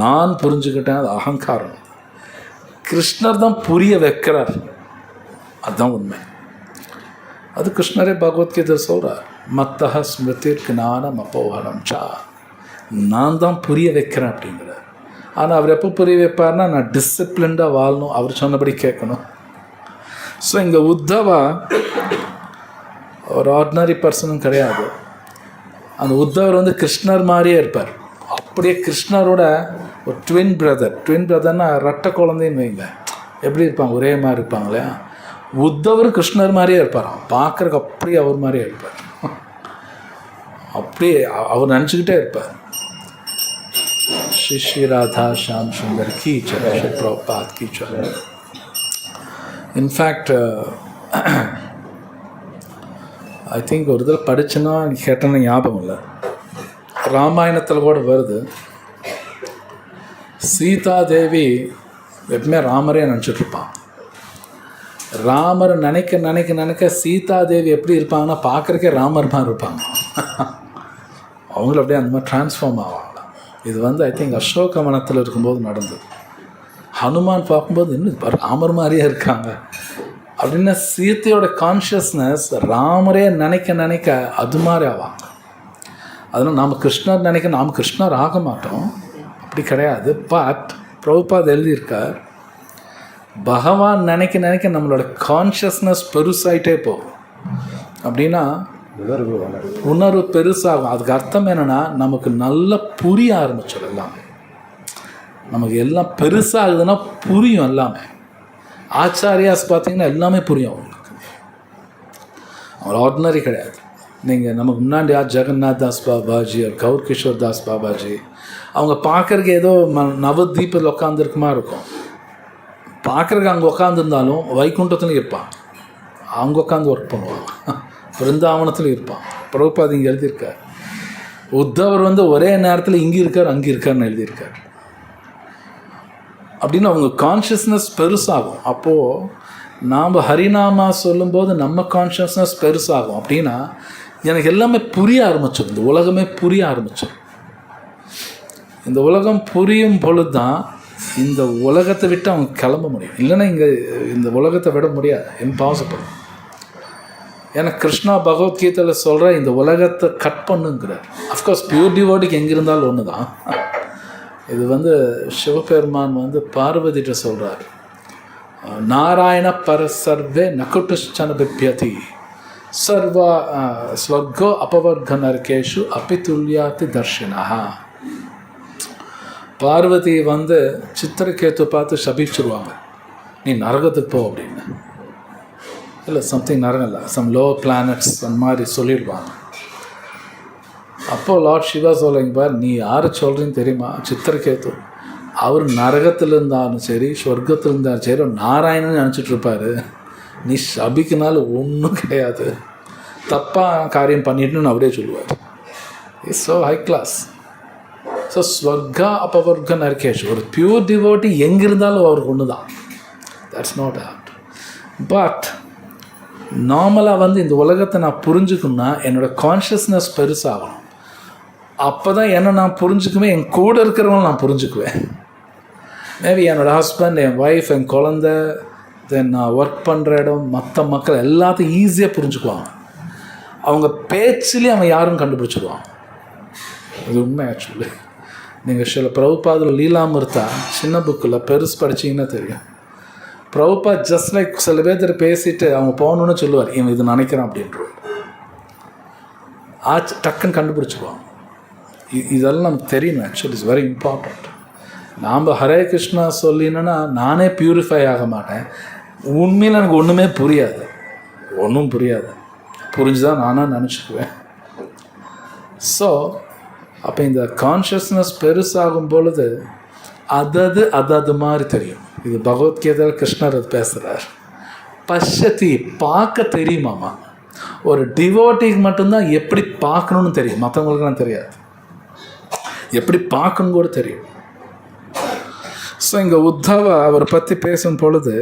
நான் புரிஞ்சுக்கிட்டேன் அது அகங்காரம். கிருஷ்ணர் தான் புரிய வைக்கிறார், அதுதான் உண்மை. அது கிருஷ்ணரே பகவத்கீதை சொல்கிறார், மத்தஹ ஸ்மிருதிர் ஞானம் அப்போஹனம் சா. நான் தான் புரிய வைக்கிறேன் அப்படிங்கிறார். ஆனால் அவர் எப்போ புரிய வைப்பார்னா, நான் டிசிப்ளின்டாக வாழணும், அவர் சொன்னபடி கேட்கணும். ஸோ இங்கே உத்தவா ஒரு ஆர்டினரி பர்சனும் கிடையாது. அந்த உத்தவர் வந்து கிருஷ்ணர் மாதிரியே இருப்பார். அப்படியே கிருஷ்ணரோட ஒரு ட்வின் பிரதர்னா ரெட்டை குழந்தைன்னு வைங்க, எப்படி இருப்பாங்க, ஒரே மாதிரி இருப்பாங்க இல்லையா? உத்தவர் கிருஷ்ணர் மாதிரியே இருப்பாராம், பார்க்குறக்கு அப்படியே அவர் மாதிரியே இருப்பார். அப்படியே அவர் நினச்சிக்கிட்டே இருப்பார். ஸ்ரீ ராதா ஷாம் சுந்தர் கீ ஜெய், பிரபுபாத் கீ ஜெய். இன்ஃபேக்ட் ஐ திங்க் ஒரு இதில் படிச்சுன்னா கேட்டேன்னு ஞாபகம் இல்லை, ராமாயணத்தில் கூட வருது, சீதாதேவி எப்பவுமே ராமரே நினச்சிட்ருப்பான். ராமரை நினைக்க நினைக்க நினைக்க சீதாதேவி எப்படி இருப்பாங்கன்னா பார்க்குறக்கே ராமர் மாதிரி இருப்பாங்க. அவங்களும் அப்படியே அந்த மாதிரி ட்ரான்ஸ்ஃபார்ம் ஆவாங்க. இது வந்து ஐ திங்க் அசோகவனத்தில் இருக்கும்போது நடந்தது. ஹனுமான் பார்க்கும்போது இன்னும் ராமர் மாதிரியே இருக்காங்க அப்படின்னா சீத்தையோட கான்ஷியஸ்னஸ் ராமரே நினைக்க நினைக்க அது மாதிரி ஆவாங்க. அதனால் நாம் கிருஷ்ணர் நினைக்க நாம் கிருஷ்ணர் ஆக மாட்டோம், அப்படி கிடையாது. பட் பிரபுபாத் எழுதியிருக்கார், பகவான் நினைக்க நினைக்க நம்மளோட கான்ஷியஸ்னஸ் பெருசாயிட்டே போகும். அப்படின்னா உணர்வு பெருசாகும். அதுக்கு அர்த்தம் என்னென்னா, நமக்கு நல்லா புரிய ஆரம்பிச்சிடும் எல்லாமே. நமக்கு எல்லாம் பெருசாகுதுன்னா புரியும் எல்லாமே. ஆச்சாரியாஸ் பார்த்தீங்கன்னா எல்லாமே புரியும் அவங்களுக்கு. அவர் ஆர்டினரி கிடையாது. நீங்கள் நமக்கு முன்னாடி ஜெகநாத் தாஸ் பாபாஜி, கௌர் கிஷோர் தாஸ் பாபாஜி, அவங்க பார்க்குறக்கு ஏதோ நவதீபத்தில் உட்காந்துருக்குமா இருக்கும். பார்க்குறக்கு அங்கே உட்காந்துருந்தாலும் வைகுண்டத்துலையும் இருப்பான், அவங்க உட்காந்து ஒர்க் பண்ணுவாங்க, பிருந்தாவனத்துலையும் இருப்பான். பிரபுபாத் இங்கே எழுதியிருக்கார். உத்தவர் வந்து ஒரே நேரத்தில் இங்கே இருக்கார் அங்கே இருக்காருன்னு எழுதியிருக்கார். அப்படின்னு அவங்க கான்ஷியஸ்னஸ் பெருசாகும். அப்போது நாம் ஹரிநாமா சொல்லும்போது நம்ம கான்ஷியஸ்னஸ் பெருசாகும். அப்படின்னா எனக்கு எல்லாமே புரிய ஆரம்பிச்சிடும், இந்த உலகமே புரிய ஆரம்பிச்சிடும். இந்த உலகம் புரியும் பொழுது தான் இந்த உலகத்தை விட்டு அவங்க கிளம்ப முடியும். இல்லைன்னா இங்கே இந்த உலகத்தை விட முடியாது, இம்பாசிபிள். ஏன்னா கிருஷ்ணா பகவத்கீதையில் சொல்கிற இந்த உலகத்தை கட் பண்ணுங்கிறார். அஃப்கோர்ஸ் பியூர் டிவோட்டிக்கு எங்கே இருந்தாலும் ஒன்று தான். இது வந்து சிவபெருமான் வந்து பார்வதிட்ட சொல்கிறார், நாராயண பர சர்வே நகுட்டுஷ்சன பிப்யதி சர்வா ஸ்வர்கோ அபவர்க நரகேஷு அபிதுல்யாதி தர்ஷினா. பார்வதி வந்து சித்திரகேத்து பார்த்து சபிச்சிருவாங்க, நீ நரகத்துக்கு போ அப்படின்னு. இல்லை சம்திங் நரகம் இல்லை, சம் லோ பிளானட்ஸ் அந்த மாதிரி சொல்லிடுவாங்க. அப்போது லார்ட் சிவா சொல்லுங்க, பார் நீ யாரை சொல்கிறீன்னு தெரியுமா? சித்திரகேத்து அவர் நரகத்தில் இருந்தாலும் சரி சொர்க்கத்தில் இருந்தாலும் சரி நாராயணன் நினச்சிட்ருப்பார். நீ சபிக்குனால ஒன்றும் கிடையாது, தப்பாக காரியம் பண்ணிட்டுன்னு அப்படியே சொல்லுவார். It's so high class. So ஸ்வர்கா அபவர்க நரகேஷ், ஒரு பியூர் டிவோட்டி எங்கே இருந்தாலும் அவருக்கு ஒன்று தான், தட்ஸ் நாட் அவுட். பட் நார்மலாக வந்து இந்த உலகத்தை நான் புரிஞ்சுக்கணும்னா என்னோடய கான்ஷியஸ்னஸ் பெருசாகணும். அப்போ தான் என்ன நான் புரிஞ்சுக்குவேன், என் கூட இருக்கிறவங்க நான் புரிஞ்சுக்குவேன். மேபி என்னோடய ஹஸ்பண்ட், என் ஒய்ஃப், என் குழந்த, தென் நான் ஒர்க் பண்ணுற இடம், மற்ற மக்கள் எல்லாத்தையும் ஈஸியாக புரிஞ்சுக்குவாங்க. அவங்க பேச்சிலே அவன் யாரும் கண்டுபிடிச்சிடுவான். இது உண்மை. ஆக்சுவலி நீங்கள் சில பிரபுபாதில் லீலாமிருத்தா சின்ன புக்கில் பெருசு படிச்சிங்கன்னா தெரியும். பிரபுபாத் ஜஸ்ட் லைக் சில பேர்த்திட்ட பேசிட்டு அவங்க போகணுன்னு சொல்லுவார், இவன் இது நினைக்கிறான் அப்படின்ற டக்குன்னு கண்டுபிடிச்சிக்குவான். இதெல்லாம் நமக்கு தெரியணும். Actually it's very important. நாம் ஹரே கிருஷ்ணா சொல்லினா நானே பியூரிஃபை ஆக மாட்டேன். உண்மையில் எனக்கு ஒன்றுமே புரியாது, ஒன்றும் புரியாது, புரிஞ்சுதான் நானாக நினச்சிக்குவேன். ஸோ அப்போ இந்த கான்ஷியஸ்னஸ் பெருசாகும் பொழுது அது மாதிரி தெரியும். இது பகவத்கீதையில் கிருஷ்ணர் அது பேசுகிறார். பஷ்யதி, பார்க்க தெரியுமாமா. ஒரு டிவோட்டிக்கு மட்டும்தான் எப்படி பார்க்கணுன்னு தெரியும், மற்றவங்களுக்குலாம் தெரியாது. எப்படி பார்க்கணும் கூட தெரியும். ஸோ இங்கே உத்தவ அவரை பற்றி பேசும் பொழுது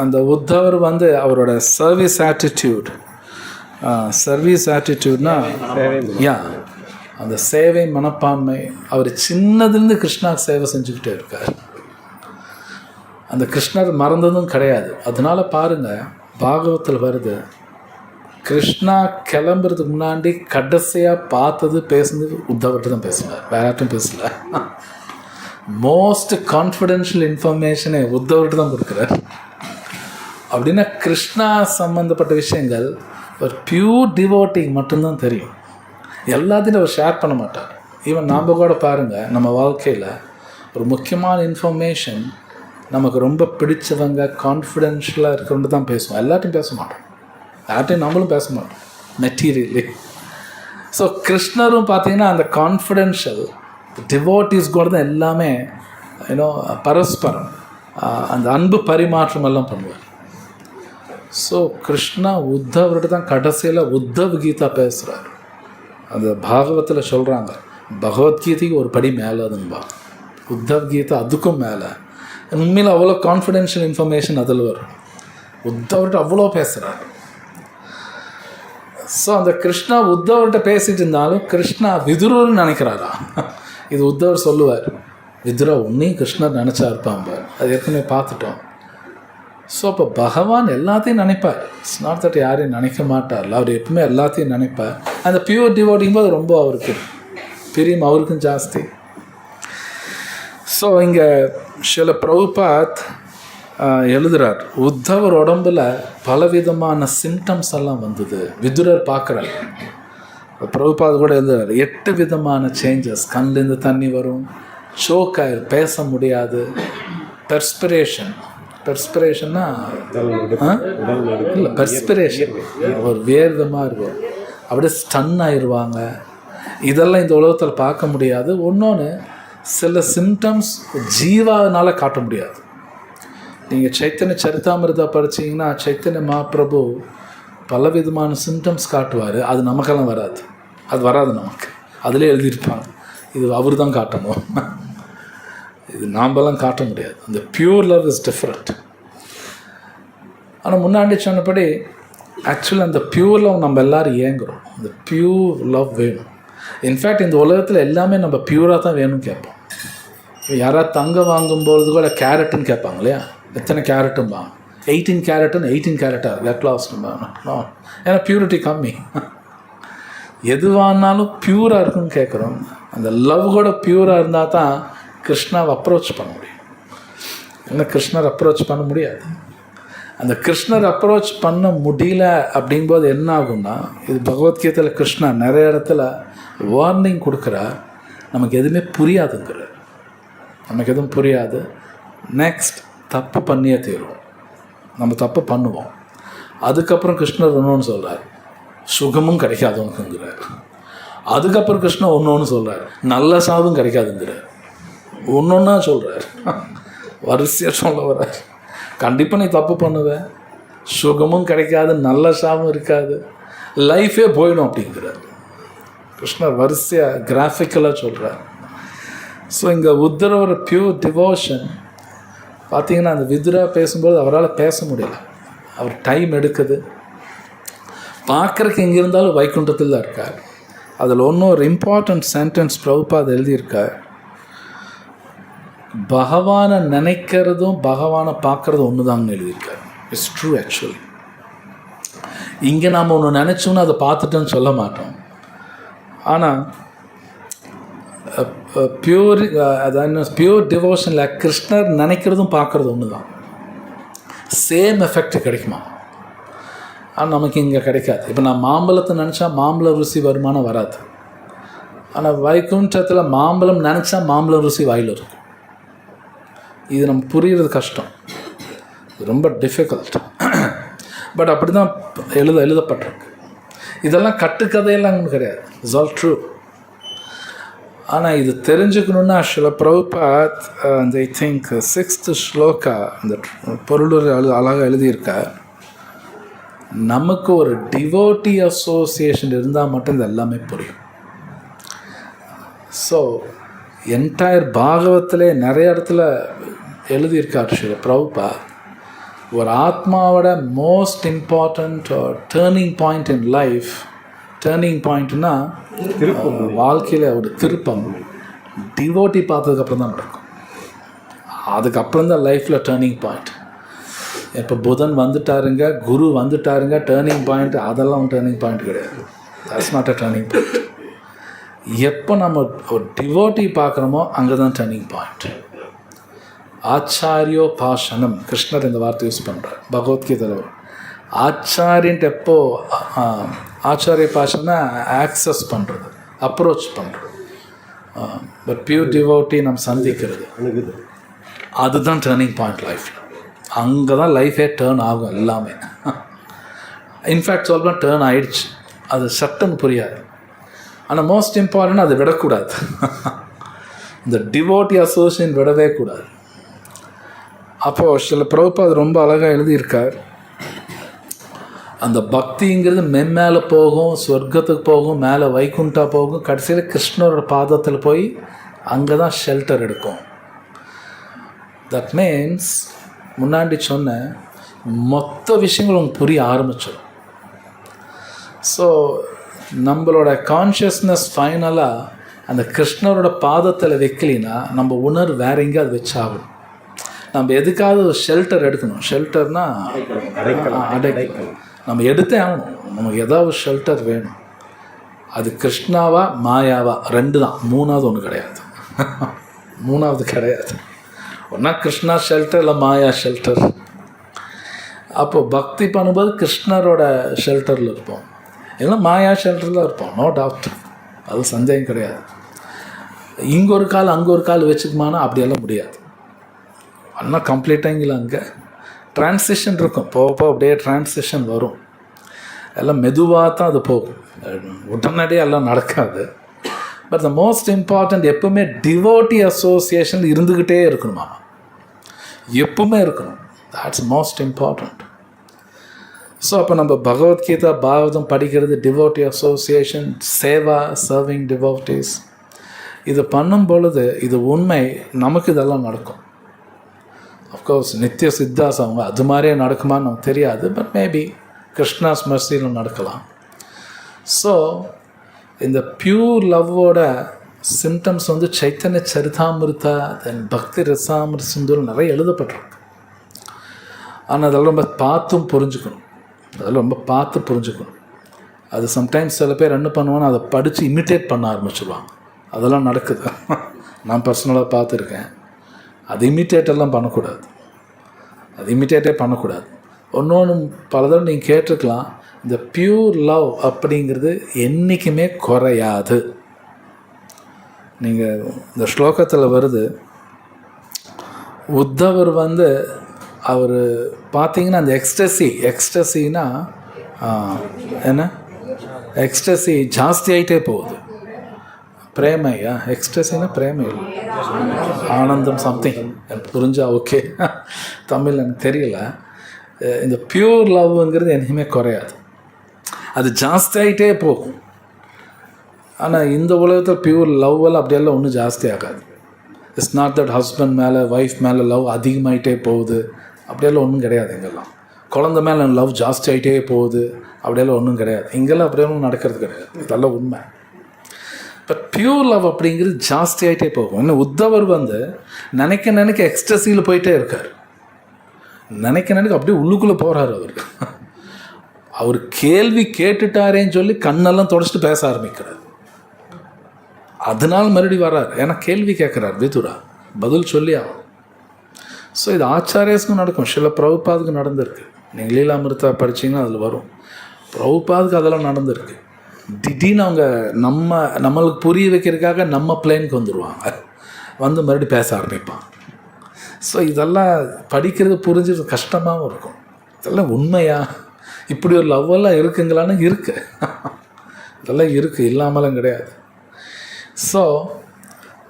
அந்த உத்தவர் வந்து அவரோட சர்வீஸ் ஆட்டிடியூட்னா அந்த சேவை மனப்பான்மை. அவர் சின்னதுலேருந்து கிருஷ்ணாவுக்கு சேவை செஞ்சுக்கிட்டே இருக்கார். அந்த கிருஷ்ணர் மறந்ததும் கிடையாது. அதனால பாருங்கள், பாகவத்தில் வருது, கிருஷ்ணா கிளம்புறதுக்கு முன்னாடி கடைசியாக பார்த்தது பேசுனது உத்தவர்கிட்ட தான் பேசினார், வேற யார்ட்டும் பேசல. மோஸ்ட் கான்ஃபிடென்ஷியல் இன்ஃபர்மேஷனை உத்தவர்கிட்ட தான் கொடுக்குறார். அப்படின்னா கிருஷ்ணா சம்மந்தப்பட்ட விஷயங்கள் ஒரு பியூர் டிவோட்டிங் மட்டும்தான் தெரியும். எல்லாத்தையும் அவர் ஷேர் பண்ண மாட்டார். ஈவன் நாம் கூட பாருங்கள், நம்ம வாழ்க்கையில் ஒரு முக்கியமான இன்ஃபர்மேஷன் நமக்கு ரொம்ப பிடிச்சவங்க கான்ஃபிடென்ஷியலாக இருக்கிறவங்க தான் பேசுவோம். எல்லாத்தையும் பேச மாட்டோம், யார்ட்டையும் நம்மளும் பேச மாட்டோம் மெட்டீரியலி. ஸோ கிருஷ்ணரும் பார்த்தீங்கன்னா அந்த கான்ஃபிடென்ஷியல் டிவோட்டிஸ் கூட தான் எல்லாமே பரஸ்பரம் அந்த அன்பு பரிமாற்றம் எல்லாம் பண்ணுவார். ஸோ கிருஷ்ணா உத்தவர்கிட்ட தான் கடைசியில் உத்தவ் கீதா பேசுகிறார். அந்த பாகவத்தில் சொல்கிறாங்க, பகவத்கீதைக்கு ஒரு படி மேலே அதுன்பா, உத்தவ் கீதா அதுக்கும் மேலே. உண்மையில் அவ்வளோ கான்ஃபிடென்ஷியல் இன்ஃபர்மேஷன் அதில் வரும். உத்தவர்கிட்ட அவ்வளோ பேசுகிறார். ஸோ அந்த கிருஷ்ணா உத்தவர்கிட்ட பேசிகிட்டு இருந்தாலும் கிருஷ்ணா விதுரர்னு நினைக்கிறாரா? இது உத்தவர் சொல்லுவார், விதுரா உன்னையும் கிருஷ்ணர் நினச்சா இருப்பாங்க, அது ஏற்கனவே பார்த்துட்டோம். ஸோ அப்போ பகவான் எல்லாத்தையும் நினைப்பார். இட்ஸ் நாட் தட் யாரையும் நினைக்க மாட்டார், அவர் எப்பவுமே எல்லாத்தையும் நினைப்பார். அந்த பியூர் டிவோட்டிங் போது ரொம்ப அவருக்கு பிரியம் அவருக்கும் ஜாஸ்தி. ஸோ இங்கே சில பிரபுபாத் எழுதுகிறார், உத்தவர் உடம்பில் பலவிதமான சிம்டம்ஸ் எல்லாம் வந்தது, விதுரர் பார்க்குறார். பிரபுபாத் கூட எழுதுகிறார், 8 விதமான சேஞ்சஸ். கண்லேருந்து தண்ணி வரும், சோக்காயர் பேச முடியாது, பெர்ஸ்பிரேஷன்னா இல்லை பெர்ஸ்பிரேஷன் ஒரு வேர்தமாக இருக்கும், அப்படியே ஸ்டன் ஆயிடுவாங்க. இதெல்லாம் இந்த உலகத்தில் பார்க்க முடியாது. ஒன்றொன்று, சில சிம்டம்ஸ் ஜீவானால் காட்ட முடியாது. நீங்கள் சைத்தன்ய சரிதாமிரதா படிச்சிங்கன்னா சைத்தன்ய மகாபிரபு பலவிதமான சிம்டம்ஸ் காட்டுவார். அது நமக்கெல்லாம் வராது, அது வராது நமக்கு. அதிலே எழுதியிருப்பாங்க, இது அவர் தான் காட்டணும், இது நாம்பெல்லாம் காட்ட முடியாது. அந்த பியூர் லவ் இஸ் டிஃப்ரெண்ட். ஆனால் முன்னாடி சொன்னபடி ஆக்சுவலி அந்த பியூர் லவ் நம்ம எல்லோரும் ஏங்குறோம். அந்த பியூர் லவ் வேணும். இன்ஃபேக்ட் இந்த உலகத்தில் எல்லாமே நம்ம பியூராக தான் வேணும்னு கேட்போம். யாராவது தங்கம் வாங்கும்பொழுது கூட கேரட்டுன்னு கேட்பாங்க இல்லையா, எத்தனை கேரட்டும்பாங்க, 18 கேரட்டுன்னு 18 கேரட்டாக லெக்லாஸ்ட்டும்பாங்க. ஏன்னா பியூரிட்டி கம்மி. எதுவானாலும் பியூராக இருக்குன்னு கேட்குறோம். அந்த லவ் கூட பியூராக இருந்தால் தான் கிருஷ்ணாவை அப்ரோச் பண்ண முடியும். ஏன்னா கிருஷ்ணர் அப்ரோச் பண்ண முடியாது. அந்த கிருஷ்ணர் அப்ரோச் பண்ண முடியல அப்படிங்கும்போது என்ன ஆகும்னா, இது பகவத்கீதையில் கிருஷ்ணா நிறைய இடத்துல வார்னிங் கொடுக்குறார், நமக்கு எதுவுமே புரியாதுங்கிறார். நமக்கு எதுவும் புரியாது, நெக்ஸ்ட் தப்பு பண்ணியே தீரும். நம்ம தப்பு பண்ணுவோம். அதுக்கப்புறம் கிருஷ்ணர் ஒன்று சொல்கிறார், சுகமும் கிடைக்காதவனுக்குங்கிறார். அதுக்கப்புறம் கிருஷ்ணர் ஒன்று சொல்கிறார், நல்ல சாவும் கிடைக்காதுங்கிறார். ஒன்றா சொல்கிறார், வரிசையாக சொல்ல வர்றார். கண்டிப்பாக நீ தப்பு பண்ணுவேன், சுகமும் கிடைக்காது, நல்ல சாவும் இருக்காது, லைஃபே போயிடும் அப்படிங்கிறார் கிருஷ்ணர். வரிசையாக கிராஃபிக்கலாக சொல்கிறார். ஸோ இங்கே உத்தரவோட பியூர் டிவோஷன் பார்த்தீங்கன்னா, அந்த விதுரா பேசும்போது அவரால் பேச முடியல, அவர் டைம் எடுக்குது. பார்க்குறக்கு எங்கே இருந்தாலும் வைகுண்டத்தில் தான் இருக்கார். அதில் ஒன்றும் ஒரு இம்பார்ட்டண்ட் சென்டென்ஸ் பிரபுபாத் எழுதியிருக்கார், பகவானை நினைக்கிறதும் பகவானை பார்க்குறதும் ஒன்று தாங்க எழுதியிருக்கார். It's true. ஆக்சுவலி இங்கே நாம் ஒன்று நினச்சோன்னு அதை பார்த்துட்டோன்னு சொல்ல மாட்டோம். ஆனால் பியூர் டிவோஷனில் கிருஷ்ணர் நினைக்கிறதும் பார்க்குறதும் ஒன்று தான். சேம் எஃபெக்ட் கிடைக்குமா? ஆனால் நமக்கு இங்கே கிடைக்காது. இப்போ நான் மாம்பழத்தை நினச்சா மாம்பழ ருசி வருமானம் வராது. ஆனால் வைகுண்டத்தில் மாம்பழம் நினச்சா மாம்பழம் ருசி வாயில் இருக்கும். இது நம்ம புரிகிறது கஷ்டம், ரொம்ப டிஃபிகல்ட். பட் அப்படி தான் எழுதப்பட்டிருக்கு. இதெல்லாம் கட்டுக்கதையெல்லாம் கிடையாது, இட்ஸ் ஆல் ட்ரூ. ஆனால் இது தெரிஞ்சுக்கணுன்னா சில பிரபுபாத் அந்த ஐ திங்க் 6th ஸ்லோகா அந்த பொருள் அழகாக எழுதியிருக்கார், நமக்கு ஒரு டிவோட்டி அசோசியேஷன் இருந்தால் மட்டும் இது எல்லாமே புரியும். ஸோ என்டையர் பாகவத்திலே நிறைய இடத்துல எழுதியிருக்கார் ஸ்ரீ பிரபுபா, ஒரு ஆத்மாவோட most important turning point in life, turning பாயிண்ட்னா வாழ்க்கையில் ஒரு திருப்பம் டிவோட்டி பார்த்ததுக்கப்புறம் தான் நடக்கும். அதுக்கப்புறம் தான் லைஃப்பில் டேர்னிங் பாயிண்ட். இப்போ புதன் வந்துட்டாருங்க, குரு வந்துட்டாருங்க, டேர்னிங் பாயிண்ட் அதெல்லாம் டேர்னிங் பாயிண்ட் கிடையாது. That's not a turning point. எப்போ நம்ம ஒரு டிவோட்டி பார்க்குறோமோ அங்கே தான் டேர்னிங் பாயிண்ட். ஆச்சாரியோ பாஷனம், கிருஷ்ணர் இந்த வார்த்தை யூஸ் பண்ணுறார் பகவத்கீதையில் வரும். ஆச்சாரியன்ட்டு எப்போ ஆச்சாரிய பாஷனா ஆக்சஸ் பண்ணுறது, அப்ரோச் பண்ணுறது, பட் பியூர் டிவோட்டி நம்ம சந்திக்கிறது, அதுதான் டேர்னிங் பாயிண்ட் லைஃப்பில். அங்கே தான் லைஃபே டேர்ன் ஆகும் எல்லாமே. இன்ஃபேக்ட் சொல்லலாம் டேர்ன் ஆகிடுச்சு, அது சட்டன்னு புரியாது. ஆனால் மோஸ்ட் இம்பார்ட்டன்ட் அதை விடக்கூடாது. இந்த டிவோட்டி அசோசியேஷன் விடவே கூடாது. அப்போது சில பிரபுபாத் அது ரொம்ப அழகாக எழுதியிருக்கார். அந்த பக்திங்கிறது மென்மேலே போகும், சொர்க்கத்துக்கு போகும், மேலே வைகுண்டா போகும், கடைசியில் கிருஷ்ணரோட பாதத்தில் போய் அங்கே தான் ஷெல்டர் எடுக்கும். தட் மீன்ஸ் முன்னாடி சொன்ன மொத்த விஷயங்கள் உங்களுக்கு புரிய ஆரம்பிச்சிடும். ஸோ நம்மளோட கான்ஷியஸ்னஸ் ஃபைனலாக அந்த கிருஷ்ணரோட பாதத்தில் வைக்கலினா நம்ம உணர்வு வேற எங்கேயாவது வச்சாகணும். நம்ம எதுக்காவது ஒரு ஷெல்டர் எடுக்கணும். ஷெல்டர்னால் அடைக்கல் நம்ம எடுத்தே ஆகணும். நமக்கு ஏதாவது ஷெல்டர் வேணும். அது கிருஷ்ணாவா மாயாவா ரெண்டு தான், மூணாவது ஒன்று கிடையாது. மூணாவது கிடையாது. ஒன்றா கிருஷ்ணா ஷெல்டர் இல்லை மாயா ஷெல்டர். அப்போது பக்தி பண்ணும்போது கிருஷ்ணரோட ஷெல்டரில் இருப்போம், இல்லைன்னா மாயா ஷெல்டரில் இருப்போம். நோ டவுட், அது சந்தேகம் கிடையாது. இங்கே ஒரு கால் அங்கே ஒரு கால் வச்சுக்குமானா அப்படியெல்லாம் முடியாது. ஆனால் கம்ப்ளீட்டாக அங்கே ட்ரான்சிஷன் இருக்கும். போக போக அப்படியே ட்ரான்சிஷன் வரும். எல்லாம் மெதுவாக தான் அது போகும், உடனடியே எல்லாம் நடக்காது. பட் த மோஸ்ட் இம்பார்ட்டண்ட் எப்பவுமே டிவோட்டி அசோசியேஷன் இருந்துக்கிட்டே இருக்கணுமா, எப்பவுமே இருக்கணும். that's most important. ஸோ அப்போ நம்ம பகவத்கீதா பாகவதம் படிக்கிறது, devotee association, Seva, serving devotees, இது பண்ணும் பொழுது இது உண்மை நமக்கு இதெல்லாம் நடக்கும். அஃப்கோர்ஸ் நித்திய சித்தாஸ் அவங்க அது மாதிரியே நடக்குமான்னு நமக்கு தெரியாது, பட் மேபி கிருஷ்ணாஸ் மர்சியில் நடக்கலாம். ஸோ இந்த பியூர் லவ்வோட சிம்டம்ஸ் வந்து சைத்தன்ய சரிதாமிருதா, தென் பக்தி ரசாமிருத சிந்துவில் நிறைய எழுதப்பட்டிருக்கு. ஆனால் அதெல்லாம் ரொம்ப பார்த்தும் புரிஞ்சுக்கணும், அதெல்லாம் ரொம்ப பார்த்து புரிஞ்சுக்கணும். அது சம்டைம்ஸ் சில பேர் என்ன பண்ணுவாங்கன்னா அதை படித்து இமிட்டேட் பண்ண ஆரம்பிச்சிடுவாங்க. அதெல்லாம் நடக்குது, நான் பர்சனலாக பார்த்துருக்கேன். அது இமிட்டேட்டெல்லாம் பண்ணக்கூடாது, அது இமிட்டேட்டே பண்ணக்கூடாது. ஒன்று பல தடவை நீங்கள் கேட்டிருக்கலாம், இந்த பியூர் லவ் அப்படிங்கிறது என்றைக்குமே குறையாது. நீங்கள் இந்த ஸ்லோகத்தில் வருது, உத்தவர் வந்து அவர் பார்த்தீங்கன்னா அந்த எக்ஸ்டசினா என்ன, எக்ஸ்டசி ஜாஸ்தி ஆகிட்டே போகுது. பிரேமையா, எக்ஸ்டசினா பிரேமை, ஆனந்தம் சம்திங் எனக்கு புரிஞ்சா ஓகே, தமிழ் எனக்கு தெரியல. இந்த பியூர் லவ்ங்கிறது என்றைக்குமே குறையாது, அது ஜாஸ்தி ஆகிட்டே போகும். ஆனால் இந்த உலகத்தில் பியூர் லவ்வெல்லாம் அப்படியெல்லாம் ஒன்றும் ஜாஸ்தி ஆகாது. இட்ஸ் நாட் தட் ஹஸ்பண்ட் மேலே ஒய்ஃப் மேலே லவ் அதிகமாகிட்டே போகுது, அப்படியெல்லாம் ஒன்றும் கிடையாது. இங்கெல்லாம் குழந்தை மேலே லவ் ஜாஸ்தி ஆகிட்டே போகுது, அப்படியெல்லாம் ஒன்றும் கிடையாது. இங்கெல்லாம் அப்படியெல்லாம் நடக்கிறது கிடையாது, இதெல்லாம் உண்மை. பட் பியூர் லவ் அப்படிங்கிறது ஜாஸ்தி ஆகிட்டே போகும். இன்னும் உத்தவர் வந்து நினைக்க எக்ஸ்டசியில் போயிட்டே இருக்கார். நினைக்க அப்படியே உள்ளுக்குள்ளே போகிறார். அவர் கேள்வி கேட்டுட்டாரேன்னு சொல்லி கண்ணெல்லாம் தொடச்சிட்டு பேச ஆரம்பிக்கிறார். அதனால மறுபடியும் வர்றார், ஏன்னா கேள்வி கேட்குறார் விதுரா, பதில் சொல்லி ஆகும். ஸோ இது ஆச்சாரியஸ்க்கும் நடக்கும், சில பிரபுபாதுக்கு நடந்திருக்கு. நீங்கள் லீலாமிருதா படிச்சிங்கன்னா அதில் வரும். பிரபுபாதுக்கு அதெல்லாம் நடந்திருக்கு. திடீர்னு அவங்க நம்மளுக்கு புரிய வைக்கிறதுக்காக நம்ம பிளேனுக்கு வந்துடுவாங்க, வந்து மறுபடியும் பேச ஆரம்பிப்பான். ஸோ இதெல்லாம் படிக்கிறது புரிஞ்சது கஷ்டமாகவும் இருக்கும். இதெல்லாம் உண்மையா, இப்படி ஒரு லவ்வெல்லாம் இருக்குங்களான்னு இருக்குது, இதெல்லாம் இருக்குது, இல்லாமலும் கிடையாது. ஸோ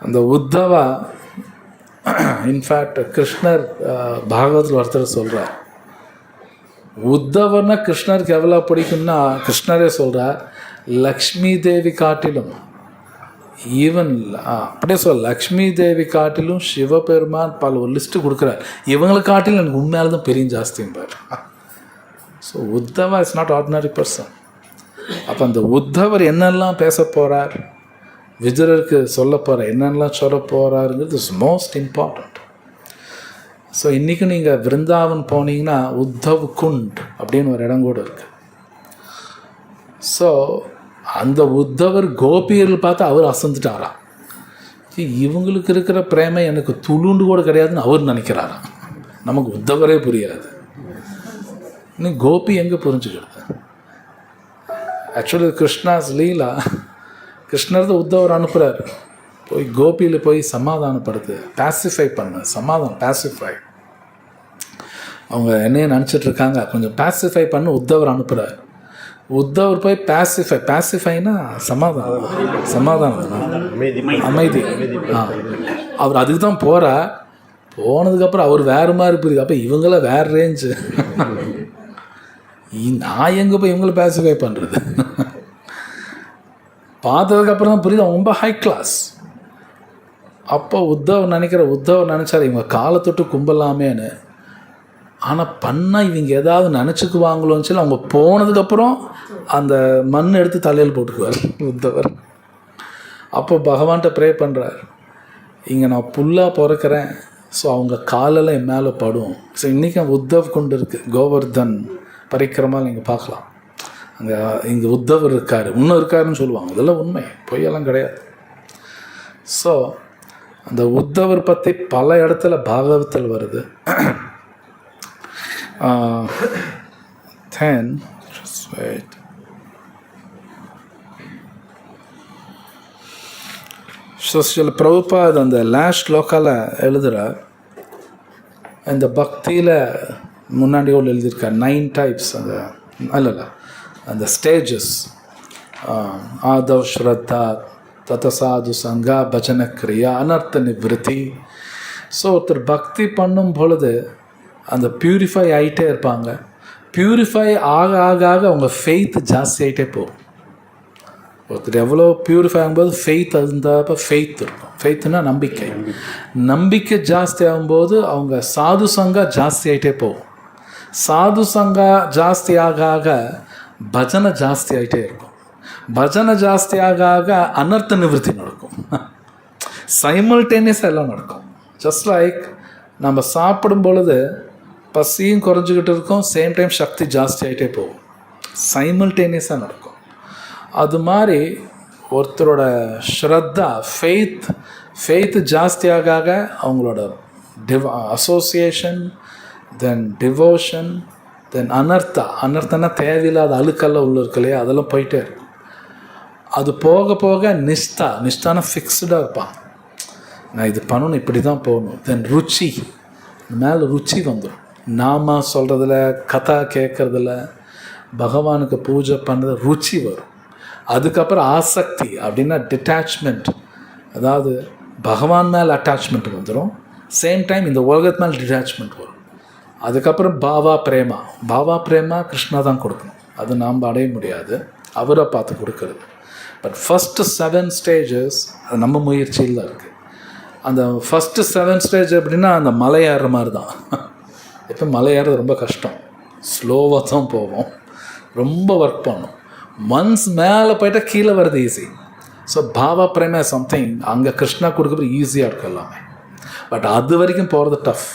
அந்த உத்தவா, இன்ஃபேக்ட் கிருஷ்ணர் பாகவத்தில் ஒருத்தர் சொல்கிறார், உத்தவர்னா கிருஷ்ணருக்கு எவ்வளோ பிடிக்கும்னா கிருஷ்ணரே சொல்கிறார், லக்ஷ்மி தேவி காட்டிலும் ஈவன் அப்படியே சொல்ல லக்ஷ்மி தேவி காட்டிலும் சிவபெருமான் பல ஒரு லிஸ்ட்டு கொடுக்குறார். இவங்களை காட்டிலும் எனக்கு உண்மையால தான் பெரிய ஜாஸ்திம்பார். So Uddhava is not ordinary person. அப்போ அந்த உத்தவர் என்னெல்லாம் பேச போகிறார், விஜயருக்கு சொல்ல போகிறார், என்னென்னலாம் சொல்ல போகிறாருங்கிறது இஸ் மோஸ்ட் இம்பார்ட்டண்ட். ஸோ இன்றைக்கும் நீங்கள் விருந்தாவன் போனீங்கன்னா உத்தவ் குண்ட் அப்படின்னு ஒரு இடம் கூட இருக்குது. ஸோ அந்த உத்தவர் கோபியர்கள் பார்த்து அவர் அசந்துட்டாராம். இவங்களுக்கு இருக்கிற பிரேமை எனக்கு துளுண்டு கூட கிடையாதுன்னு அவர் நினைக்கிறாராம். நமக்கு உத்தவரே புரியாது, இன்னும் கோபி எங்கே புரிஞ்சுக்கிறது? ஆக்சுவலி கிருஷ்ணாஸ் லீலா, கிருஷ்ணர் தான் உத்தவர் அனுப்புகிறார், போய் கோபியில் போய் சமாதானப்படுத்து, பேசிஃபை பண்ணு, சமாதானம் பேசிஃபை. அவங்க என்னையே நினச்சிட்ருக்காங்க, கொஞ்சம் பேசிஃபை பண்ணு உத்தவர் அனுப்புகிறார். உத்தவர் போய் பேசிஃபைனா சமாதானம் அமைதி. அவர் அதுக்கு தான் போகிறார். போனதுக்கப்புறம் அவர் வேறு மாதிரி புரியுது. அப்போ இவங்கள வேறு ரேஞ்சு, நான் எங்கே போய் இவங்கள பேசிஃபை பண்ணுறது? பார்த்ததுக்கப்புறம் தான் புரியுது அவங்க ரொம்ப ஹை கிளாஸ். அப்போ உத்தவர் நினச்சார் இவங்க காலை தொட்டு கும்பலாமேன்னு. ஆனால் பண்ணால் இவங்க ஏதாவது நினச்சிக்குவாங்களோன்னு சொல்லி அவங்க போனதுக்கப்புறம் அந்த மண் எடுத்து தலையில் போட்டுக்குவார் உத்தவர். அப்போ பகவான்கிட்ட ப்ரே பண்ணுறார், இங்கே நான் புல்லாக பிறக்கிறேன், ஸோ அவங்க காலெல்லாம் என் மேலே படும். ஸோ இன்றைக்கி உத்தவ் கொண்டு இருக்குது, கோவர்தன் பரிக்கிரமாக நீங்கள் பார்க்கலாம். அங்கே இங்கே உத்தவர் இருக்கார், இன்னும் இருக்காருன்னு சொல்லுவாங்க. இதெல்லாம் உண்மை, பொய்யெல்லாம் கிடையாது. ஸோ அந்த உத்தவர் பற்றி பல இடத்துல பாகவத்தில் வருது. 10 just wait. ஸோ சில பிரபுபாத் அந்த லாஸ்ட் லோக்கால் எழுதுகிறார். இந்த பக்தியில் முன்னாடி கூட எழுதியிருக்கார் 9 டைப்ஸ். அந்த அல்ல அந்த ஸ்டேஜஸ், ஆதவ் ஸ்ரத்தா, ததசாது சங்கா, பஜன கிரியா, அனர்த்த நிவர்த்தி. ஸோ ஒருத்தர் பக்தி பண்ணும் பொழுது அந்த பியூரிஃபை ஆகிட்டே இருப்பாங்க. பியூரிஃபை ஆக ஆக ஆக அவங்க ஃபெய்த் ஜாஸ்தி ஆகிட்டே போகும். ஒருத்தர் எவ்வளோ பியூரிஃபை ஆகும்போது ஃபெய்த் இருந்தப்போ ஃபெய்த் இருக்கும். ஃபெய்த்துனா நம்பிக்கை. நம்பிக்கை ஜாஸ்தி ஆகும்போது அவங்க சாது சங்கா ஜாஸ்தி ஆகிட்டே போகும். சாது சங்கா ஜாஸ்தி ஆக ஆக பஜனை ஜாஸ்தி ஆகிட்டே இருக்கும். பஜனை ஜாஸ்தி ஆக ஆக அனர்த்த நிவர்த்தி நடக்கும். சைமல்டேனியஸாக எல்லாம் நடக்கும். ஜஸ்ட் லைக் நம்ம சாப்பிடும் பொழுது பசியும் குறைஞ்சிக்கிட்டு இருக்கும், சேம் டைம் சக்தி ஜாஸ்தி ஆகிட்டே போகும். சைமல்டேனியஸாக நடக்கும். அது மாதிரி ஒருத்தரோட ஸ்ரத்தா, ஃபெய்த் ஜாஸ்தியாக அவங்களோட அசோசியேஷன், தென் டிவோஷன், தென் அனர்த்தனா தேவையில்லாத அழுக்கெல்லாம் உள்ள இருக்கு இல்லையா, அதெல்லாம் போயிட்டே இருக்கும். அது போக போக நிஷ்டானா ஃபிக்ஸ்டாக இருப்பான். நான் இது பண்ணணும், இப்படி தான் போகணும். தென் ருச்சி, மேலே ருச்சி வந்துடும். நாம சொல்கிறதுல, கதா கேட்குறதுல, பகவானுக்கு பூஜை பண்ணுறது ருச்சி வரும். அதுக்கப்புறம் ஆசக்தி அப்படின்னா டிட்டாச்மெண்ட், அதாவது பகவான் மேலே அட்டாச்மெண்ட் வந்துடும். சேம் டைம் இந்த உலகத்து மேலே டிட்டாச்மெண்ட் வரும். அதுக்கப்புறம் பாவா பிரேமா கிருஷ்ணா தான் கொடுக்கணும். அது நாம் அடைய முடியாது, அவரை பார்த்து கொடுக்கறது. பட் ஃபஸ்ட்டு 7 ஸ்டேஜஸ் அது நம்ம முயற்சியில் தான் இருக்குது. அந்த ஃபஸ்ட்டு 7 ஸ்டேஜ் எப்படின்னா அந்த மலை ஏறுற மாதிரி தான். இப்போ மலை ஏறது ரொம்ப கஷ்டம், ஸ்லோவாக தான் போவோம், ரொம்ப ஒர்க் பண்ணும். ஒன்ஸ் மேலே போயிட்டால் கீழே வர்றது ஈஸி. ஸோ பாவா பிரேமா சம்திங் அங்கே கிருஷ்ணா கொடுக்குறது ஈஸியாக இருக்கும் எல்லாமே. பட் அது வரைக்கும் போகிறது டஃப்.